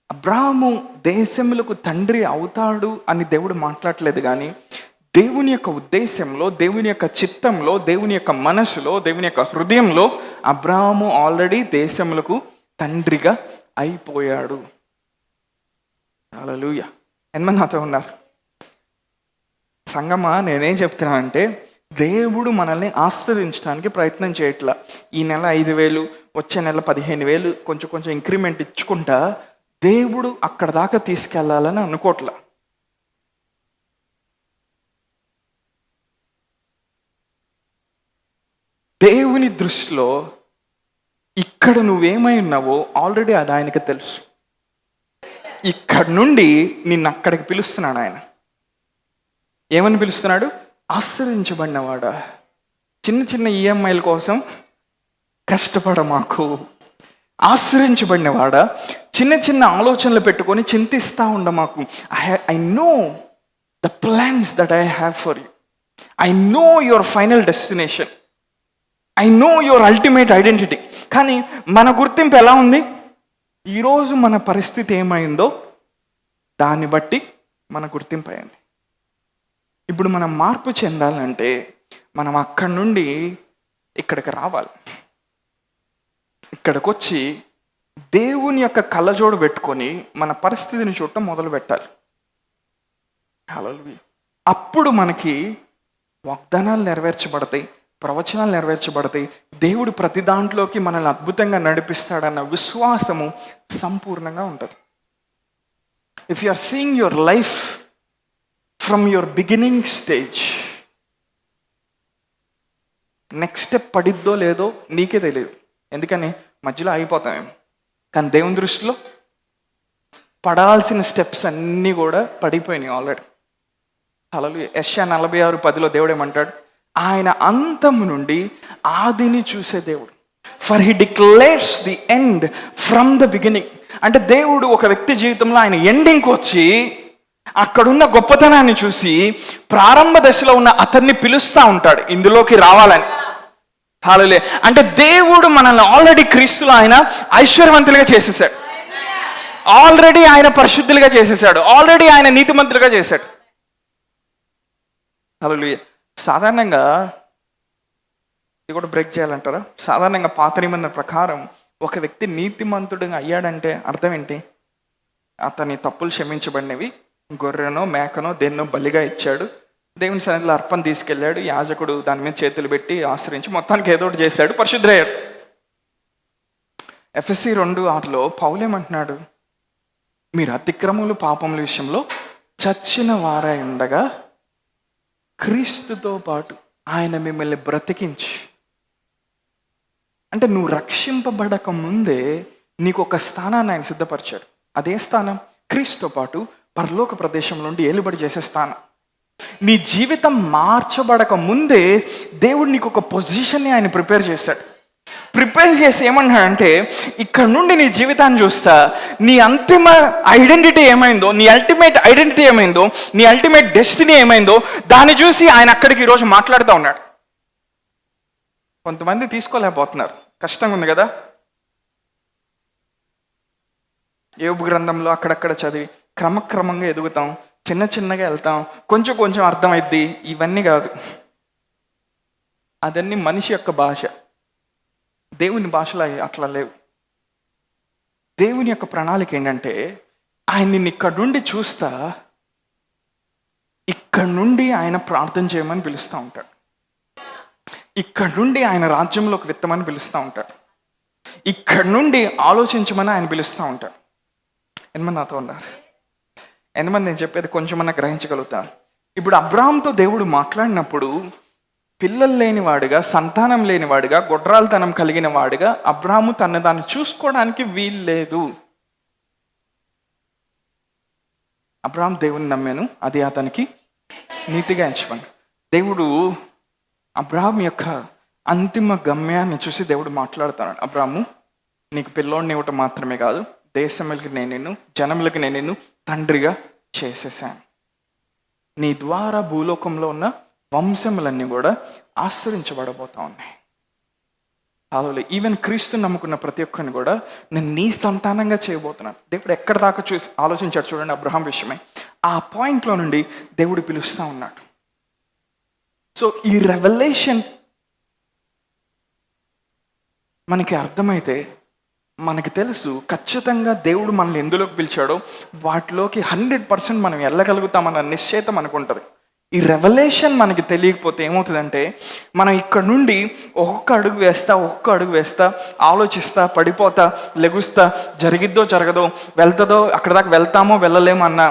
అబ్రాహాము దేశములకు తండ్రి అవుతాడు అని దేవుడు మాట్లాడలేదు, కానీ దేవుని యొక్క ఉద్దేశంలో, దేవుని యొక్క చిత్తంలో, దేవుని యొక్క మనసులో, దేవుని యొక్క హృదయంలో అబ్రాహాము ఆల్రెడీ దేశములకు తండ్రిగా అయిపోయాడు. హల్లెలూయా. ఎంతమంది నాతో ఉన్నారు? సంగమా, నేనేం చెప్తున్నానంటే దేవుడు మనల్ని ఆశీర్వదించడానికి ప్రయత్నం చేయట్లా. ఈ నెల 5,000, వచ్చే నెల 15,000 కొంచెం ఇంక్రిమెంట్ ఇచ్చుకుంటా దేవుడు అక్కడ దాకా తీసుకెళ్లాలని అనుకోవట్లా. దేవుని దృష్టిలో ఇక్కడ నువ్వేమై ఉన్నావో ఆల్రెడీ అది ఆయనకి తెలుసు. ఇక్కడ నుండి నిన్ను అక్కడికి పిలుస్తున్నాడు ఆయన. ఏమని పిలుస్తున్నాడు? ఆశ్రయించబడినవాడా, చిన్న ఈఎంఐల కోసం కష్టపడ మాకు. ఆశ్రయించబడినవాడా, చిన్న ఆలోచనలు పెట్టుకొని చింతిస్తూ ఉండ మాకు. I know the plans that I have for you. I know your final destination. I know your ultimate identity. కానీ మన గుర్తింపు ఎలా ఉంది? ఈరోజు మన పరిస్థితి ఏమైందో దాన్ని బట్టి మన గుర్తింపు అయింది. ఇప్పుడు మనం మార్పు చెందాలంటే మనం అక్కడి నుండి ఇక్కడికి రావాలి. ఇక్కడికి వచ్చి దేవుని యొక్క కళ్ళజోడు పెట్టుకొని మన పరిస్థితిని చూడటం మొదలు పెట్టాలి. హల్లెలూయా. అప్పుడు మనకి వాగ్దానాలు నెరవేర్చబడతాయి, ప్రవచనాలు నెరవేర్చబడతాయి, దేవుడు ప్రతి దాంట్లోకి మనల్ని అద్భుతంగా నడిపిస్తాడన్న విశ్వాసము సంపూర్ణంగా ఉంటుంది. If you are seeing your life from your beginning stage, next step పడిద్దో లేదో నీకే తెలియదు. ఎందుకని మధ్యలో ఆగిపోతామేమో. కానీ దేవుని దృష్టిలో పడాల్సిన స్టెప్స్ అన్నీ కూడా పడిపోయినాయి ఆల్రెడీ. హల్లెలూయా. యెషయా 46:10 దేవుడు ఏమంటాడు? ఆయన అంతము నుండి ఆదిని చూసే దేవుడు. For he declares the end from the beginning. అంటే దేవుడు ఒక వ్యక్తి జీవితంలో ఆయన ఎండింగ్కి వచ్చి అక్కడున్న గొప్పతనాన్ని చూసి ప్రారంభ దశలో ఉన్న అతన్ని పిలుస్తూ ఉంటాడు ఇందులోకి రావాలని. హల్లెలూయా. అంటే దేవుడు మనల్ని ఆల్రెడీ క్రీస్తులో ఆయన ఐశ్వర్యవంతులుగా చేసేసాడు, ఆల్రెడీ ఆయన పరిశుద్ధులుగా చేసేసాడు, ఆల్రెడీ ఆయన నీతిమంతులుగా చేశాడు. హల్లెలూయా. సాధారణంగా ఇది కూడా బ్రేక్ చేయాలంటారా? సాధారణంగా పాత నిబంధన ప్రకారం ఒక వ్యక్తి నీతిమంతుడిగా అయ్యాడంటే అర్థం ఏంటి? అతని తప్పులు క్షమించబడినవి, గొర్రెనో మేకనో దేన్నో బలిగా ఇచ్చాడు, దేవుని సన్నిధిలో అర్పణ తీసుకెళ్ళాడు, యాజకుడు దాని మీద చేతులు పెట్టి ఆశ్రయించి మొత్తానికి ఏదో ఒకటి చేశాడు, పరిశుద్ధుడయ్యాడు. ఎఫెసీ 2:6 పౌలేమంటున్నాడు, మీరు అతిక్రమములు పాపముల విషయంలో చచ్చిన వారై ఉండగా క్రీస్తుతో పాటు ఆయన మిమ్మల్ని బ్రతికించి. అంటే నువ్వు రక్షింపబడక ముందే నీకు ఒక స్థానాన్ని ఆయన సిద్ధపరిచాడు. అదే స్థానం క్రీస్తుతో పాటు పరలోక ప్రదేశంలో నుండి ఏలుబడి చేసే స్థానం. నీ జీవితం మార్చబడక ముందే దేవుడు నీకు ఒక పొజిషన్ని ఆయన ప్రిపేర్ చేశాడు. ప్రిపేర్ చేసి ఏమన్నాడంటే, ఇక్కడ నుండి నీ జీవితాన్ని చూస్తా, నీ అంతిమ ఐడెంటిటీ ఏమైందో, నీ అల్టిమేట్ ఐడెంటిటీ ఏమైందో, నీ అల్టిమేట్ డెస్టినీ ఏమైందో దాన్ని చూసి ఆయన అక్కడికి ఈరోజు మాట్లాడుతూ ఉన్నాడు. కొంతమంది తీసుకోలేకపోతున్నారు, కష్టంగా ఉంది కదా. యోబు గ్రంథంలో అక్కడక్కడ చదివి క్రమక్రమంగా ఎదుగుతాం, చిన్న చిన్నగా వెళ్తాం, కొంచెం కొంచెం అర్థమైద్ది. ఇవన్నీ కాదు, అదన్నీ మనిషి యొక్క భాష. దేవుని భాషలో అట్లా లేవు. దేవుని యొక్క ప్రణాళిక ఏంటంటే, ఆయన నిన్ను ఇక్కడ నుండి చూస్తా, ఇక్కడ నుండి ఆయన ప్రార్థన చేయమని పిలుస్తూ ఉంటాడు, ఇక్కడ నుండి ఆయన రాజ్యంలోకి విత్తమని పిలుస్తూ ఉంటాడు, ఇక్కడ నుండి ఆలోచించమని ఆయన పిలుస్తూ ఉంటాడు. ఎంతమంది నాతో ఉన్నారు? ఎంతమంది నేను చెప్పేది కొంచెమన్నా గ్రహించగలుగుతారు? ఇప్పుడు అబ్రాహాంతో దేవుడు మాట్లాడినప్పుడు పిల్లలు లేనివాడుగా, సంతానం లేనివాడుగా, గొడ్రాలతనం కలిగిన వాడుగా అబ్రాహాము తన దాన్ని చూసుకోవడానికి వీల్లేదు. అబ్రాహాం దేవుని నమ్మాను, అది అతనికి నీతిగా ఎంచమని. దేవుడు అబ్రాహాం యొక్క అంతిమ గమ్యాన్ని చూసి దేవుడు మాట్లాడుతున్నాడు. అబ్రాహాము, నీకు పిల్లోడిని ఇవ్వటం మాత్రమే కాదు, దేశములకి నేను నిన్ను, జనములకి నేను నిన్ను తండ్రిగా చేసేసాను. నీ ద్వారా భూలోకంలో ఉన్న వంశములన్నీ కూడా ఆశ్రయించబడబోతా ఉన్నాయి. అలాగే ఈవెన్ క్రీస్తుని నమ్ముకున్న ప్రతి ఒక్కరిని కూడా నేను నీ సంతానంగా చేయబోతున్నాను. దేవుడు ఎక్కడ దాకా చూసి ఆలోచించాడు చూడండి అబ్రహాం విషయమై. ఆ పాయింట్లో నుండి దేవుడు పిలుస్తూ ఉన్నాడు. సో ఈ రెవల్యూషన్ మనకి అర్థమైతే మనకి తెలుసు ఖచ్చితంగా దేవుడు మనల్ని ఎందులోకి పిలిచాడో వాటిలోకి 100% మనం వెళ్ళగలుగుతామన్న నిశ్చయిత మనకు ఉంటుంది. ఈ రెవల్యూషన్ మనకి తెలియకపోతే ఏమవుతుందంటే, మనం ఇక్కడ నుండి ఒక్కొక్క అడుగు వేస్తా ఆలోచిస్తా, పడిపోతా, లెగుస్తా, జరిగిద్దో జరగదో, వెళ్తుందో, అక్కడ దాకా వెళ్తామో వెళ్ళలేమో అన్న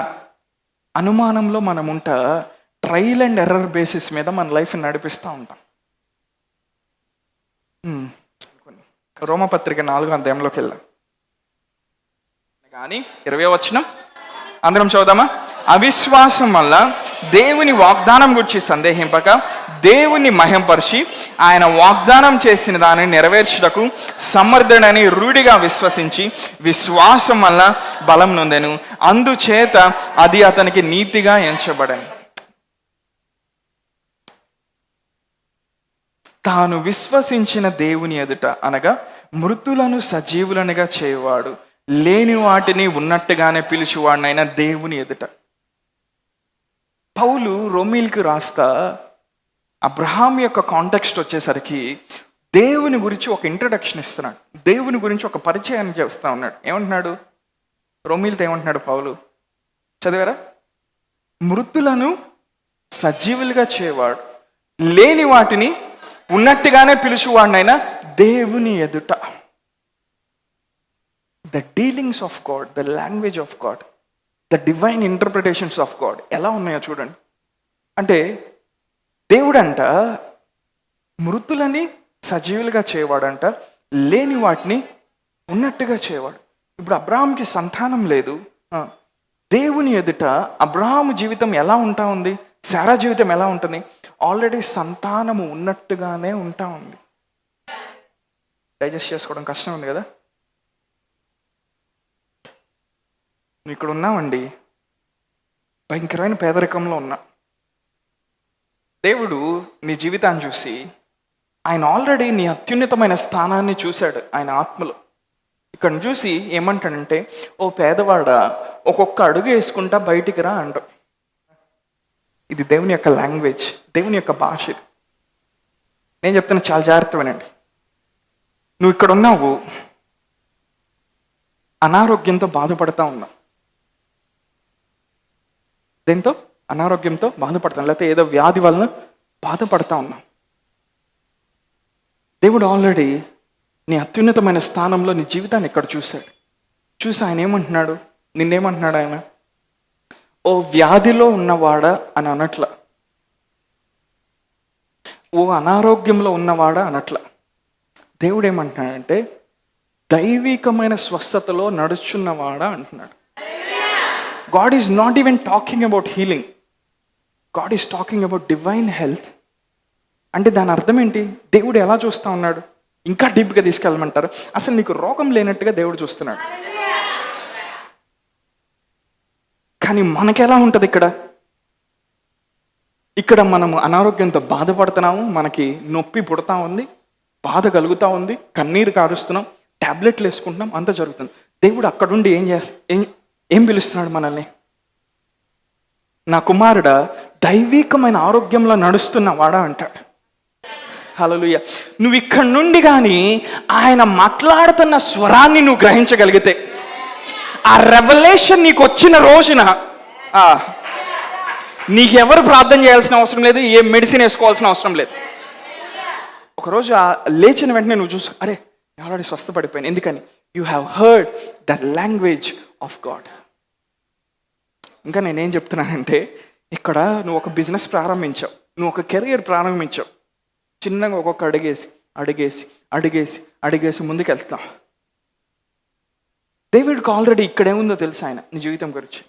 అనుమానంలో మనం ఉంటా ట్రయల్ అండ్ ఎర్రర్ బేసిస్ మీద మన లైఫ్ నడిపిస్తూ ఉంటాం. రోమపత్రిక 4వ అధ్యాయంలోకి వెళ్దాం. కానీ 20వ వచనం అందరం చదువుదామా? అవిశ్వాసం వల్ల దేవుని వాగ్దానం గురించి సందేహింపక దేవుని మహింపరిచి ఆయన వాగ్దానం చేసిన దానిని నెరవేర్చుటకు సమర్థుడని రూఢిగా విశ్వసించి విశ్వాసం వల్ల బలం నొందెను, అందుచేత అది అతనికి నీతిగా ఎంచబడెను. తాను విశ్వసించిన దేవుని ఎదుట, అనగా మృతులను సజీవులనుగా చేయవాడు, లేని వాటిని ఉన్నట్టుగానే పిలిచివాడినైనా దేవుని ఎదుట. పౌలు రోమీలకు రాస్తా అబ్రహాం యొక్క కాంటెక్స్ట్ వచ్చేసరికి దేవుని గురించి ఒక ఇంట్రడక్షన్ ఇస్తున్నాడు, దేవుని గురించి ఒక పరిచయాన్ని చేస్తూ ఉన్నాడు. ఏమంటున్నాడు? రోమీలతో ఏమంటున్నాడు పౌలు? చదివారా? మృతులను సజీవులుగా చేయవాడు, లేని వాటిని ఉన్నట్టుగానే పిలుచువాడినైనా దేవుని ఎదుట. The dealings of God, the language of God, the divine interpretations of God ఎలా ఉన్నాయో చూడండి. అంటే దేవుడంట మృతులని సజీవులుగా చేయవాడంట, లేని వాటిని ఉన్నట్టుగా చేయవాడు. ఇప్పుడు అబ్రహాంకి సంతానం లేదు, దేవుని ఎదుట అబ్రహాము జీవితం ఎలా ఉంటా ఉంది, శారా జీవితం ఎలా ఉంటుంది? ఆల్రెడీ సంతానము ఉన్నట్టుగానే ఉంటా ఉంది. డైజెస్ట్ చేసుకోవడం కష్టం ఉంది కదా. నువ్వు ఇక్కడ ఉన్నావండి, భయంకరమైన పేదరికంలో ఉన్నా, దేవుడు నీ జీవితాన్ని చూసి ఆయన ఆల్రెడీ నీ అత్యున్నతమైన స్థానాన్ని చూశాడు ఆయన ఆత్మలో. ఇక్కడ చూసి ఏమంటాడంటే, ఓ పేదవాడ, ఒక్కొక్క అడుగు వేసుకుంటా బయటికి రా అంటాడు. ఇది దేవుని యొక్క లాంగ్వేజ్, దేవుని యొక్క భాష. ఇది నేను చెప్తున్నా, చాలా జాగ్రత్త వినండి. నువ్వు ఇక్కడ ఉన్నావు, అనారోగ్యంతో బాధపడతా ఉన్నావు. దేంతో? అనారోగ్యంతో బాధపడతాం, లేకపోతే ఏదో వ్యాధి వలన బాధపడతా ఉన్నాం. దేవుడు ఆల్రెడీ నీ అత్యున్నతమైన స్థానంలో నీ జీవితాన్ని ఇక్కడ చూశాడు. చూసి ఆయన ఏమంటున్నాడు, నిన్నేమంటున్నాడు ఆయన? ఓ వ్యాధిలో ఉన్నవాడా అని అనట్ల, ఓ అనారోగ్యంలో ఉన్నవాడా అనట్ల. దేవుడు ఏమంటున్నాడంటే, దైవికమైన స్వస్థతలో నడుచున్నవాడా అంటున్నాడు. God is not even talking about healing, God is talking about divine health. అంటే దాని అర్థం ఏంటి? దేవుడు ఎలా చూస్తూ ఉన్నాడు? ఇంకా డీప్గా తీసుకెళ్ళమంటారు. అసలు నీకు రోగం లేనట్టుగా దేవుడు చూస్తున్నాడు. కానీ మనకెలా ఉంటుంది? ఇక్కడ మనము అనారోగ్యంతో బాధపడుతున్నాము, మనకి నొప్పి పుడతా ఉంది, బాధ కలుగుతూ ఉంది, కన్నీరు కారుస్తున్నాం, ట్యాబ్లెట్లు వేసుకుంటున్నాం, అంతా జరుగుతుంది. దేవుడు అక్కడుండి ఏం పిలుస్తున్నాడు మనల్ని? నా కుమారుడా, దైవికమైన ఆరోగ్యంలో నడుస్తున్నవాడా అంటాడు. హల్లెలూయా. నువ్వు ఇక్కడ నుండి కానీ ఆయన మాట్లాడుతున్న స్వరాన్ని నువ్వు గ్రహించగలిగితే, ఆ రెవల్యూషన్ నీకు వచ్చిన రోజున నీకెవరు ప్రార్థన చేయాల్సిన అవసరం లేదు, ఏ మెడిసిన్ వేసుకోవాల్సిన అవసరం లేదు. ఒకరోజు లేచిన వెంటనే నువ్వు చూసు, అరే ఆల్రెడీ స్వస్థపడిపోయాను. ఎందుకని? You have heard the language of God. ఇంకా నేనేం చెప్తున్నానంటే, ఇక్కడ నువ్వు ఒక బిజినెస్ ప్రారంభించావు, నువ్వు ఒక కెరియర్ ప్రారంభించావు. చిన్నగా ఒక్కొక్క అడిగేసి ముందుకెళ్తాం. దేవుడికి ఆల్రెడీ ఇక్కడేముందో తెలుసు ఆయన నీ జీవితం గురించి.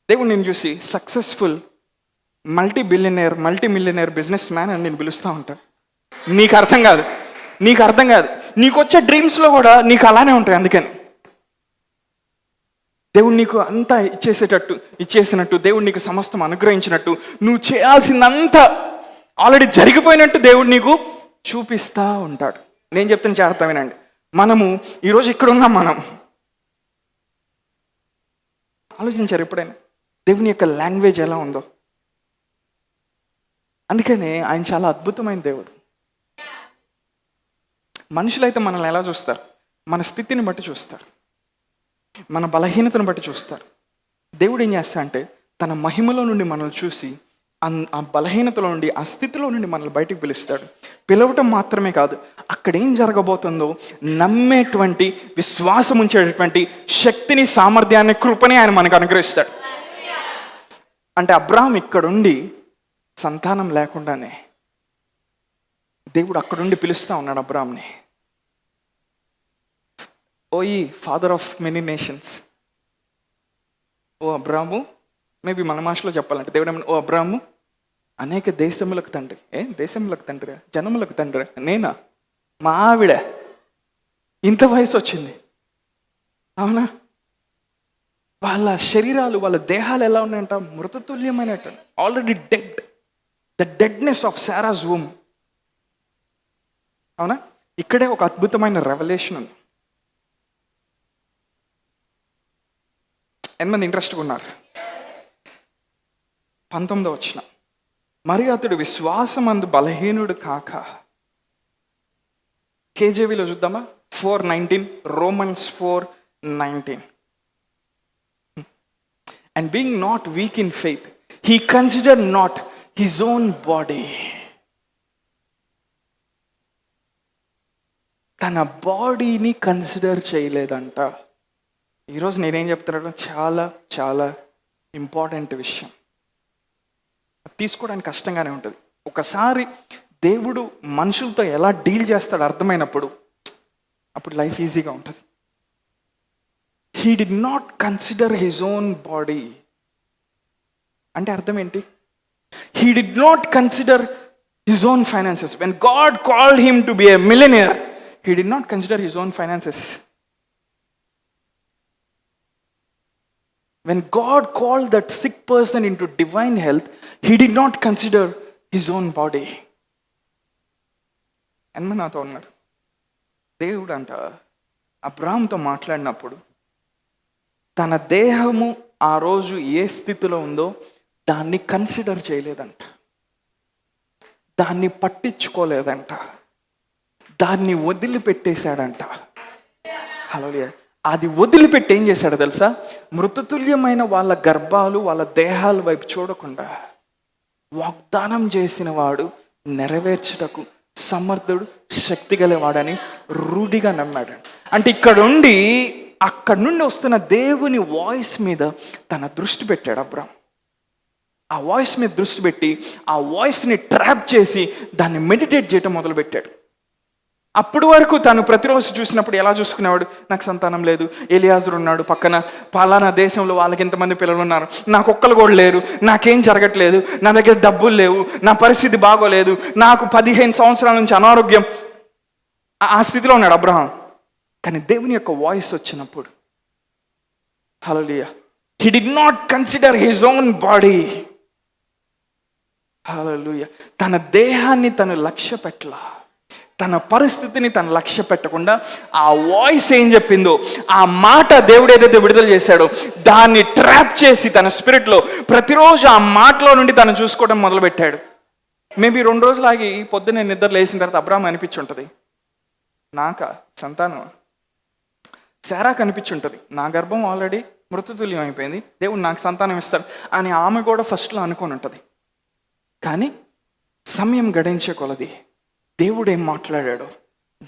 దేవుడు నేను చూసి successful multi millionaire business man అని నేను పిలుస్తూ ఉంటాను. నీకు అర్థం కాదు. నీకు వచ్చే డ్రీమ్స్లో కూడా నీకు అలానే ఉంటాయి. అందుకని దేవుడు నీకు అంతా ఇచ్చేసినట్టు, దేవుడు నీకు సమస్తం అనుగ్రహించినట్టు, నువ్వు చేయాల్సిందంతా ఆల్రెడీ జరిగిపోయినట్టు దేవుడు నీకు చూపిస్తూ ఉంటాడు. నేను చెప్తాను, జాగ్రత్త వినండి. మనము ఈరోజు ఇక్కడ ఉన్నాం. మనం ఆలోచించారు ఎప్పుడైనా దేవుని యొక్క లాంగ్వేజ్ ఎలా ఉందో? అందుకనే ఆయన చాలా అద్భుతమైన దేవుడు. మనుషులైతే మనల్ని ఎలా చూస్తారు? మన స్థితిని బట్టి చూస్తారు, మన బలహీనతను బట్టి చూస్తారు. దేవుడు ఏం చేస్తా అంటే, తన మహిమలో నుండి మనల్ని చూసి ఆ బలహీనతలో నుండి, ఆ స్థితిలో నుండి మనల్ని బయటికి పిలుస్తాడు. పిలవటం మాత్రమే కాదు, అక్కడ ఏం జరగబోతుందో నమ్మేటువంటి, విశ్వాసం ఉంచేటటువంటి శక్తిని, సామర్థ్యాన్ని, కృపని ఆయన మనకు అనుగ్రహిస్తాడు. అంటే అబ్రాహాం ఇక్కడుండి సంతానం లేకుండానే దేవుడు అక్కడుండి పిలుస్తూ ఉన్నాడు అబ్రాహాంని. ఓ ఈ father of many nations, O Abraham. Maybe మన భాషలో చెప్పాలంటే దేవుడు ఏమన్నా, ఓ అబ్రాహాము, అనేక దేశములకు తండ్రి. దేశములకు తండ్రి? జనములకు తండ్రి నేనా? మా ఆవిడ ఇంత వయసు వచ్చింది, అవునా? వాళ్ళ శరీరాలు, వాళ్ళ దేహాలు ఎలా ఉన్నాయంట? మృతతుల్యమైనట్టు, already dead. The deadness of Sarah's womb. అవునా? ఇక్కడే ఒక అద్భుతమైన రెవల్యూషన్ ఉంది. ఎంతమంది ఇంట్రెస్ట్గా ఉన్నారు? 19వ వచనం, మరి అతడు విశ్వాసమందు బలహీనుడు కాక. కేజేవిలో చూద్దామా? 4:19, Romans 4:19. And being not weak in faith, he considered not his own body. తన బాడీని కన్సిడర్ చేయలేదంట. ఈరోజు నేనేం చెప్తున్నాను, చాలా చాలా ఇంపార్టెంట్ విషయం. తీసుకోవడానికి కష్టంగానే ఉంటుంది. ఒకసారి దేవుడు మనుషులతో ఎలా డీల్ చేస్తాడు అర్థమైనప్పుడు, అప్పుడు లైఫ్ ఈజీగా ఉంటుంది. He did not consider his own body అంటే అర్థం ఏంటి? He did not consider his own finances. When God called him to be a millionaire, he did not consider his own finances. When God called that sick person into divine health, he did not consider his own body. ఎంతమంది నాతో ఉన్నారు? దేవుడు అంట అబ్రాహాంతో మాట్లాడినప్పుడు తన దేహము ఆ రోజు ఏ స్థితిలో ఉందో దాన్ని కన్సిడర్ చేయలేదంట, దాన్ని పట్టించుకోలేదంట, దాన్ని వదిలిపెట్టేశాడంట. హల్లెలూయా. అది వదిలిపెట్టి ఏం చేశాడో తెలుసా? మృతతుల్యమైన వాళ్ళ గర్భాలు, వాళ్ళ దేహాల వైపు చూడకుండా వాగ్దానం చేసిన వాడు నెరవేర్చుటకు సమర్థుడు, శక్తి గలవాడని రూఢిగా నమ్మాడు. అంటే ఇక్కడుండి అక్కడి నుండి వస్తున్న దేవుని వాయిస్ మీద తన దృష్టి పెట్టాడు అబ్రాహాం. ఆ వాయిస్ మీద దృష్టి పెట్టి ఆ వాయిస్ని ట్రాప్ చేసి దాన్ని మెడిటేట్ చేయటం మొదలుపెట్టాడు. అప్పటి వరకు తను ప్రతిరోజు చూసినప్పుడు ఎలా చూసుకునేవాడు? నాకు సంతానం లేదు, ఎలియాజరు ఉన్నాడు పక్కన, పలానా దేశంలో వాళ్ళకి ఎంతమంది పిల్లలు ఉన్నారు, నాకు ఒక్కరు కూడా లేరు, నాకేం జరగట్లేదు, నా దగ్గర డబ్బులు లేవు, నా పరిస్థితి బాగోలేదు, నాకు 15 సంవత్సరాల నుంచి అనారోగ్యం. ఆ స్థితిలో ఉన్నాడు అబ్రహాం. కానీ దేవుని యొక్క వాయిస్ వచ్చినప్పుడు, hallelujah, he did not consider his own body. Hallelujah. తన దేహాన్ని తను లక్ష్య పెట్టల, తన పరిస్థితిని తను లక్ష్య పెట్టకుండా ఆ వాయిస్ ఏం చెప్పిందో, ఆ మాట దేవుడు ఏదైతే విడుదల చేశాడో దాన్ని ట్రాప్ చేసి తన స్పిరిట్లో ప్రతిరోజు ఆ మాటలో నుండి తను చూసుకోవడం మొదలుపెట్టాడు. మేబీ 2 రోజులు ఆగి పొద్దున్నే నిద్ర లేచిన తర్వాత అబ్రాహాం అనిపించుంటుంది, నాకా సంతానం? శారా కనిపించుంటుంది, నా గర్భం ఆల్రెడీ మృతతుల్యం అయిపోయింది, దేవుడు నాకు సంతానం ఇస్తాడు అని ఆమె కూడా ఫస్ట్లో అనుకొని ఉంటుంది. కానీ సమయం గడించే కొలది దేవుడు ఏం మాట్లాడాడో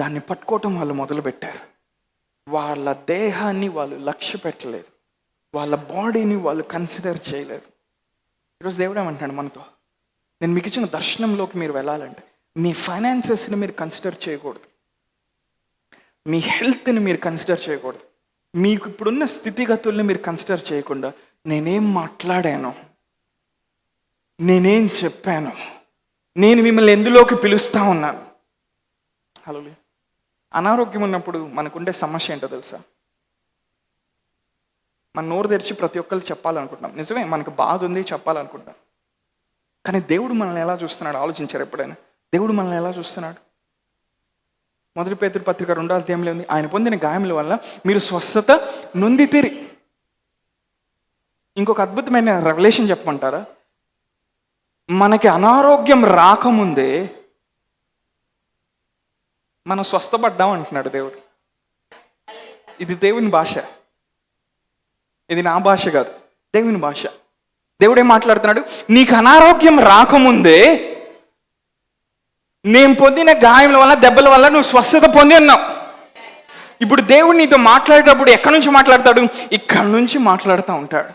దాన్ని పట్టుకోవటం వాళ్ళు మొదలుపెట్టారు. వాళ్ళ దేహాన్ని వాళ్ళు లక్ష్య పెట్టలేదు, వాళ్ళ బాడీని వాళ్ళు కన్సిడర్ చేయలేదు. ఈరోజు దేవుడు ఏమంటున్నాడు మనతో, నేను మీకు ఇచ్చిన దర్శనంలోకి మీరు వెళ్ళాలంటే మీ ఫైనాన్సెస్ని మీరు కన్సిడర్ చేయకూడదు, మీ హెల్త్ని మీరు కన్సిడర్ చేయకూడదు, మీకు ఇప్పుడున్న స్థితిగతుల్ని మీరు కన్సిడర్ చేయకుండా నేనేం మాట్లాడాను, నేనేం చెప్పాను, నేను మిమ్మల్ని ఎందులోకి పిలుస్తా ఉన్నాను. హల్లెలూయా. అనారోగ్యం ఉన్నప్పుడు మనకుండే సమస్య ఏంటో తెలుసా? మన నోరు తెరిచి ప్రతి ఒక్కరు చెప్పాలనుకుంటున్నాం, నిజమే మనకు బాధ ఉంది చెప్పాలనుకుంటాం. కానీ దేవుడు మనల్ని ఎలా చూస్తున్నాడు ఆలోచించారు ఎప్పుడైనా? దేవుడు మనల్ని ఎలా చూస్తున్నాడు? 1 పేతురు పత్రిక 2వ అధ్యాయంలో ఉంది, ఆయన పొందిన గాయముల వల్ల మీరు స్వస్థత నొందితిరి. ఇంకొక అద్భుతమైన రెవల్యూషన్ చెప్పమంటారా? మనకి అనారోగ్యం రాకముందే మనం స్వస్థపడ్డాం అంటున్నాడు దేవుడు. ఇది దేవుని భాష, ఇది నా భాష కాదు, దేవుని భాష. దేవుడు ఏం మాట్లాడుతున్నాడు? నీకు అనారోగ్యం రాకముందే నేను పొందిన గాయముల వల్ల, దెబ్బల వల్ల నువ్వు స్వస్థత పొంది ఉన్నావు. ఇప్పుడు దేవుడు నీతో మాట్లాడేటప్పుడు ఎక్కడి నుంచి మాట్లాడతాడు? ఇక్కడి నుంచి మాట్లాడుతూ ఉంటాడు.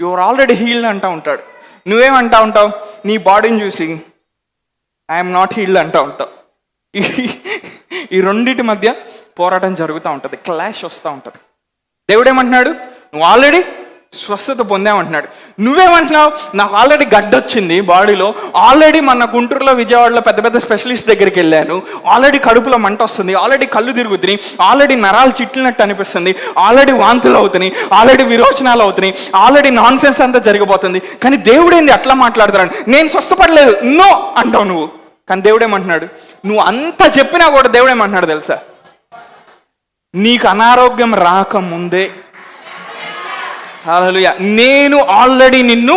యు ఆర్ ఆల్రెడీ హీల్డ్ అంటూ ఉంటాడు. నువ్వేమంటా ఉంటావు? నీ బాడీని చూసి ఐఎమ్ నాట్ హీల్డ్ అంటూ ఉంటావు. ఈ రెండింటి మధ్య పోరాటం జరుగుతూ ఉంటుంది, క్లాష్ వస్తూ ఉంటుంది. దేవుడు ఏమంటున్నాడు? నువ్వు ఆల్రెడీ స్వస్థత పొందామంటున్నాడు. నువ్వేమంటున్నావు? నాకు ఆల్రెడీ గడ్డొచ్చింది బాడీలో, ఆల్రెడీ మన గుంటూరులో, విజయవాడలో పెద్ద పెద్ద స్పెషలిస్ట్ దగ్గరికి వెళ్ళాను, ఆల్రెడీ కడుపులో మంట వస్తుంది, ఆల్రెడీ కళ్ళు తిరుగుతున్నాయి, ఆల్రెడీ నరాలు చిట్లినట్టు అనిపిస్తుంది, ఆల్రెడీ వాంతులు అవుతున్నాయి, ఆల్రెడీ విరోచనాలు అవుతున్నాయి, ఆల్రెడీ నాన్ సెన్స్ అంతా జరిగిపోతుంది. కానీ దేవుడు ఏంది అట్లా మాట్లాడుతున్నాడు? నేను స్వస్థపడలేదు నో అంటావు నువ్వు. కానీ దేవుడు ఏమంటున్నాడు? నువ్వు అంత చెప్పినా కూడా దేవుడు ఏమంటున్నాడు తెలుసా? నీకు అనారోగ్యం రాకముందే, హల్లెలూయా, నేను ఆల్రెడీ నిన్ను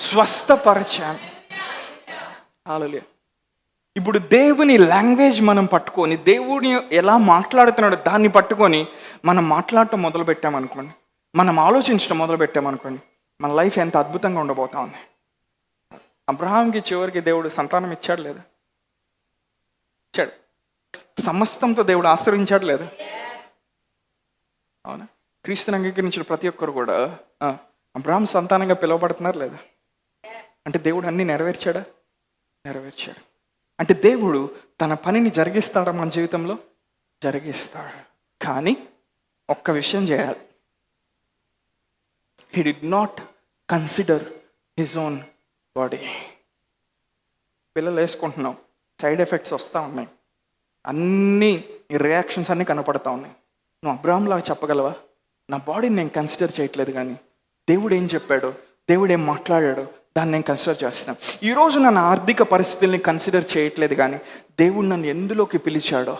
స్వస్థపరిచాను. హల్లెలూయా. ఇప్పుడు దేవుని లాంగ్వేజ్ మనం పట్టుకొని, దేవుని ఎలా మాట్లాడుతున్నాడో దాన్ని పట్టుకొని మనం మాట్లాడటం మొదలు పెట్టామనుకోండి, మనం ఆలోచించడం మొదలు పెట్టామనుకోండి, మన లైఫ్ ఎంత అద్భుతంగా ఉండబోతా ఉంది. అబ్రహాంకి చివరికి దేవుడు సంతానం ఇచ్చాడు లేదా? ఇచ్చాడు. సమస్తంతో దేవుడు ఆశ్రయించాడు లేదా? అవునా? క్రీస్తుని అంగీకరించిన ప్రతి ఒక్కరు కూడా అబ్రహాం సంతానంగా పిలువబడుతున్నారు లేదా? అంటే దేవుడు అన్ని నెరవేర్చాడా? నెరవేర్చాడు. అంటే దేవుడు తన పనిని జరిగిస్తాడా? మన జీవితంలో జరిగిస్తాడు. కానీ ఒక్క విషయం చేయాలి, he did not consider his own body. పిల్లలు వేసుకుంటున్నాం, సైడ్ ఎఫెక్ట్స్ వస్తూ ఉన్నాయి, అన్నీ రియాక్షన్స్ అన్నీ కనపడతా ఉన్నాయి. నువ్వు అబ్రహాంలాగా చెప్పగలవా? నా బాడీని నేను కన్సిడర్ చేయట్లేదు, కానీ దేవుడు ఏం చెప్పాడో, దేవుడు ఏం మాట్లాడాడో దాన్ని నేను కన్సిడర్ చేస్తున్నాను. ఈరోజు నన్ను ఆర్థిక పరిస్థితుల్ని కన్సిడర్ చేయట్లేదు, కానీ దేవుడు నన్ను ఎందులోకి పిలిచాడో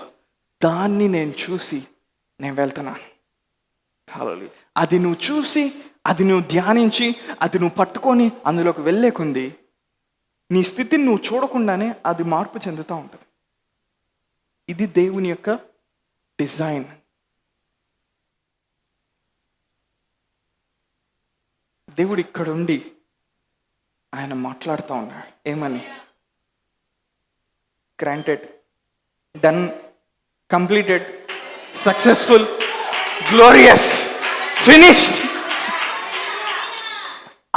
దాన్ని నేను చూసి నేను వెళ్తున్నాను. హల్లెలూయా. అది నువ్వు చూసి, అది నువ్వు ధ్యానించి, అది నువ్వు పట్టుకొని అందులోకి వెళ్ళే కొంది నీ స్థితిని నువ్వు చూడకుండానే అది మార్పు చెందుతూ ఉంటుంది. ఇది దేవుని యొక్క డిజైన్. దేవుడు ఇక్కడ ఉండి ఆయన మాట్లాడుతూ ఉన్నాడు. ఏమని? Granted, done, completed, successful, glorious, finished.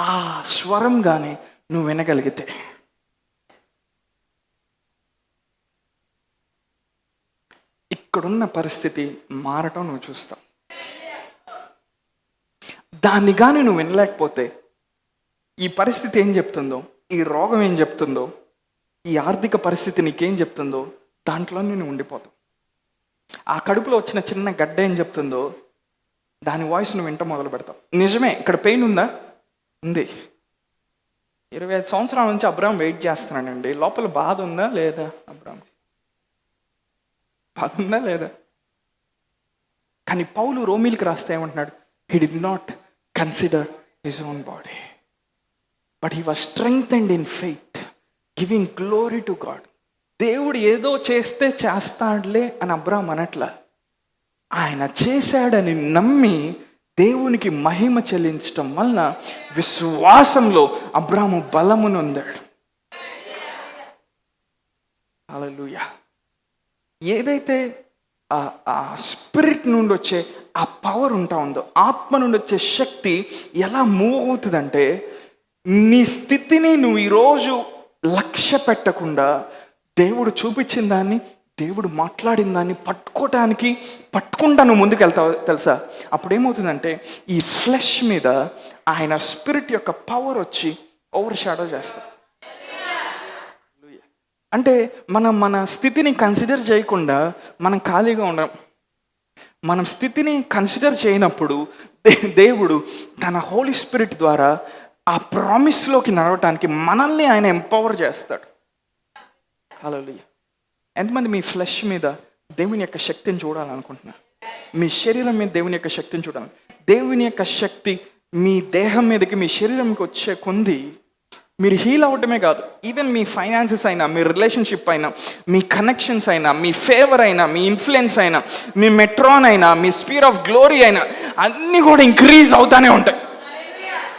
ఆ స్వరంగానే నువ్వు వినగలిగితే ఇక్కడున్న పరిస్థితి మారటం నువ్వు చూస్తావు. దాన్ని కానీ నువ్వు వినలేకపోతే ఈ పరిస్థితి ఏం చెప్తుందో, ఈ రోగం ఏం చెప్తుందో, ఈ ఆర్థిక పరిస్థితి నీకేం చెప్తుందో దాంట్లో నేను ఉండిపోతావు. ఆ కడుపులో వచ్చిన చిన్న గడ్డ ఏం చెప్తుందో దాని వాయిస్ నువ్వు వింట మొదలు పెడతావు. నిజమే, ఇక్కడ పెయిన్ ఉందా? ఉంది. 25 సంవత్సరాల నుంచి అబ్రాహం వెయిట్ చేస్తున్నాడండి. లోపల బాధ ఉందా లేదా? అబ్రాహం బాధ ఉందా లేదా? కానీ పౌలు రోమీలకు రాస్తే ఏమంటున్నాడు? He did not consider his own body but he was strengthened in faith, giving glory to God. దేవుడు ఏదో చేస్తే చేస్తాడులే అని అబ్రాహం అనట్లా. ఆయన చేశాడని నమ్మి దేవునికి మహిమ చెల్లించటం వలన విశ్వాసంలో అబ్రాహాము బలమును పొందాడు. హల్లెలూయా. ఏదైతే ఆ స్పిరిట్ నుండి వచ్చే ఆ పవర్ ఉంటా ఉందో, ఆత్మ నుండి వచ్చే శక్తి ఎలా మూవ్ అవుతుందంటే, నీ స్థితిని నువ్వు ఈరోజు లక్ష్య పెట్టకుండా దేవుడు చూపించిన దాన్ని, దేవుడు మాట్లాడిన దాన్ని పట్టుకుంటా నువ్వు ముందుకు వెళ్తావు తెలుసా? అప్పుడు ఏమవుతుందంటే ఈ ఫ్లెష్ మీద ఆయన స్పిరిట్ యొక్క పవర్ వచ్చి ఓవర్ షాడో చేస్తుంది. అంటే మన స్థితిని కన్సిడర్ చేయకుండా మనం ఖాళీగా ఉండం. మనం స్థితిని కన్సిడర్ చేయనప్పుడు దేవుడు తన హోలీ స్పిరిట్ ద్వారా ఆ ప్రామిస్లోకి నడవటానికి మనల్ని ఆయన ఎంపవర్ చేస్తాడు. హల్లెలూయా. ఎంతమంది మీ ఫ్లెష్ మీద దేవుని యొక్క శక్తిని చూడాలనుకుంటున్నారు? మీ శరీరం మీద దేవుని యొక్క శక్తిని చూడాలి. దేవుని యొక్క శక్తి మీ దేహం మీదకి, మీ శరీరంకి వచ్చే కొంది మీరు హీల్ అవ్వటమే కాదు, ఈవెన్ మీ ఫైనాన్సెస్ అయినా, మీ రిలేషన్షిప్ అయినా, మీ కనెక్షన్స్ అయినా, మీ ఫేవర్ అయినా, మీ ఇన్ఫ్లుయెన్స్ అయినా, మీ మెట్రాన్ అయినా, మీ స్పీర్ ఆఫ్ గ్లోరీ అయినా అన్నీ కూడా ఇంక్రీజ్ అవుతానే ఉంటాయి.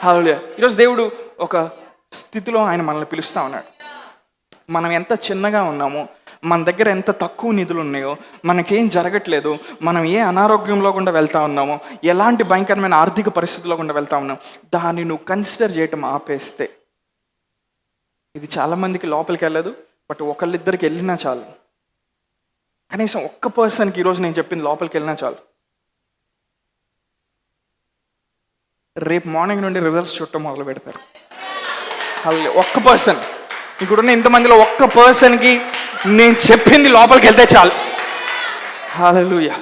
హల్లెలూయా. ఈరోజు దేవుడు ఒక స్థితిలో ఆయన మనల్ని పిలుస్తూ ఉన్నాడు. మనం ఎంత చిన్నగా ఉన్నామో, మన దగ్గర ఎంత తక్కువ నిధులు ఉన్నాయో, మనకేం జరగట్లేదు, మనం ఏ అనారోగ్యంలో గుండా వెళ్తా ఉన్నామో, ఎలాంటి భయంకరమైన ఆర్థిక పరిస్థితుల్లో గుండా వెళ్తా ఉన్నాం, దాన్ని నువ్వు కన్సిడర్ చేయటం ఆపేస్తే, ఇది చాలామందికి లోపలికి వెళ్ళదు, బట్ ఒకళ్ళిద్దరికి వెళ్ళినా చాలు. కనీసం ఒక్క పర్సన్కి ఈరోజు నేను చెప్పింది లోపలికి వెళ్ళినా చాలు. రేపు మార్నింగ్ నుండి రిజల్ట్స్ చుట్టం మొదలు పెడతారు. అలా ఒక్క పర్సన్, ఇక్కడున్న ఇంతమందిలో ఒక్క పర్సన్కి నేను చెప్పింది లోపలికి వెళ్తే చాలు. హల్లెలూయా.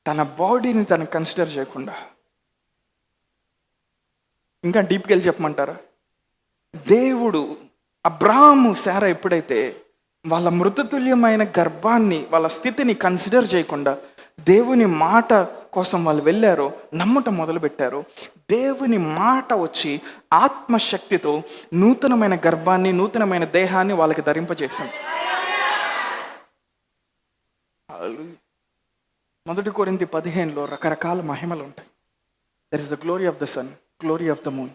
తన బాడీని తను కన్సిడర్ చేయకుండా, ఇంకా డీప్కి వెళ్ళి చెప్పమంటారా? దేవుడు అబ్రాహాము శారా ఎప్పుడైతే వాళ్ళ మృతతుల్యమైన గర్భాన్ని, వాళ్ళ స్థితిని కన్సిడర్ చేయకుండా దేవుని మాట కోసం వాళ్ళు వెళ్ళారో, నమ్మటం మొదలుపెట్టారో, దేవుని మాట వచ్చి ఆత్మశక్తితో నూతనమైన గర్భాన్ని, నూతనమైన దేహాన్ని వాళ్ళకి ధరింపజేసింది. 1 కొరింథీ 15లో రకరకాల మహిమలు ఉంటాయి. There is the glory of the sun, glory of the moon,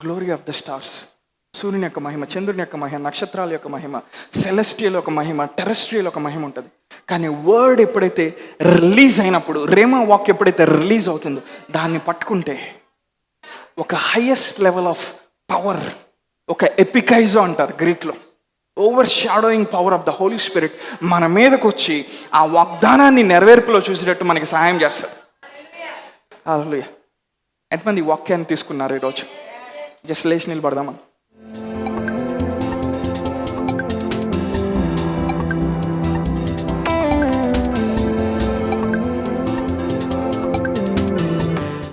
glory of the stars. సూర్యుని యొక్క మహిమ, చంద్రుని యొక్క మహిమ, నక్షత్రాల యొక్క మహిమ, సెలెస్టియల్ ఒక మహిమ, టెరెస్ట్రియల్ ఒక మహిమ ఉంటుంది. కానీ వర్డ్ ఎప్పుడైతే రిలీజ్ అయినప్పుడు, రేమా వాక్ ఎప్పుడైతే రిలీజ్ అవుతుందో, దాన్ని పట్టుకుంటే ఒక హైయెస్ట్ లెవెల్ ఆఫ్ పవర్, ఒక ఎపికైజో అంటారు గ్రీక్లో, overshadowing power of the Holy Spirit మన మీదకి వచ్చి ఆ వాగ్దానాన్ని నెరవేర్పులో చూసేటట్టు మనకి సహాయం చేస్తారు. హల్లెలూయా. ఎంతమంది వాక్యాన్ని తీసుకున్నారు ఈరోజు? జస్ట్ లేచి నిలబడదామా?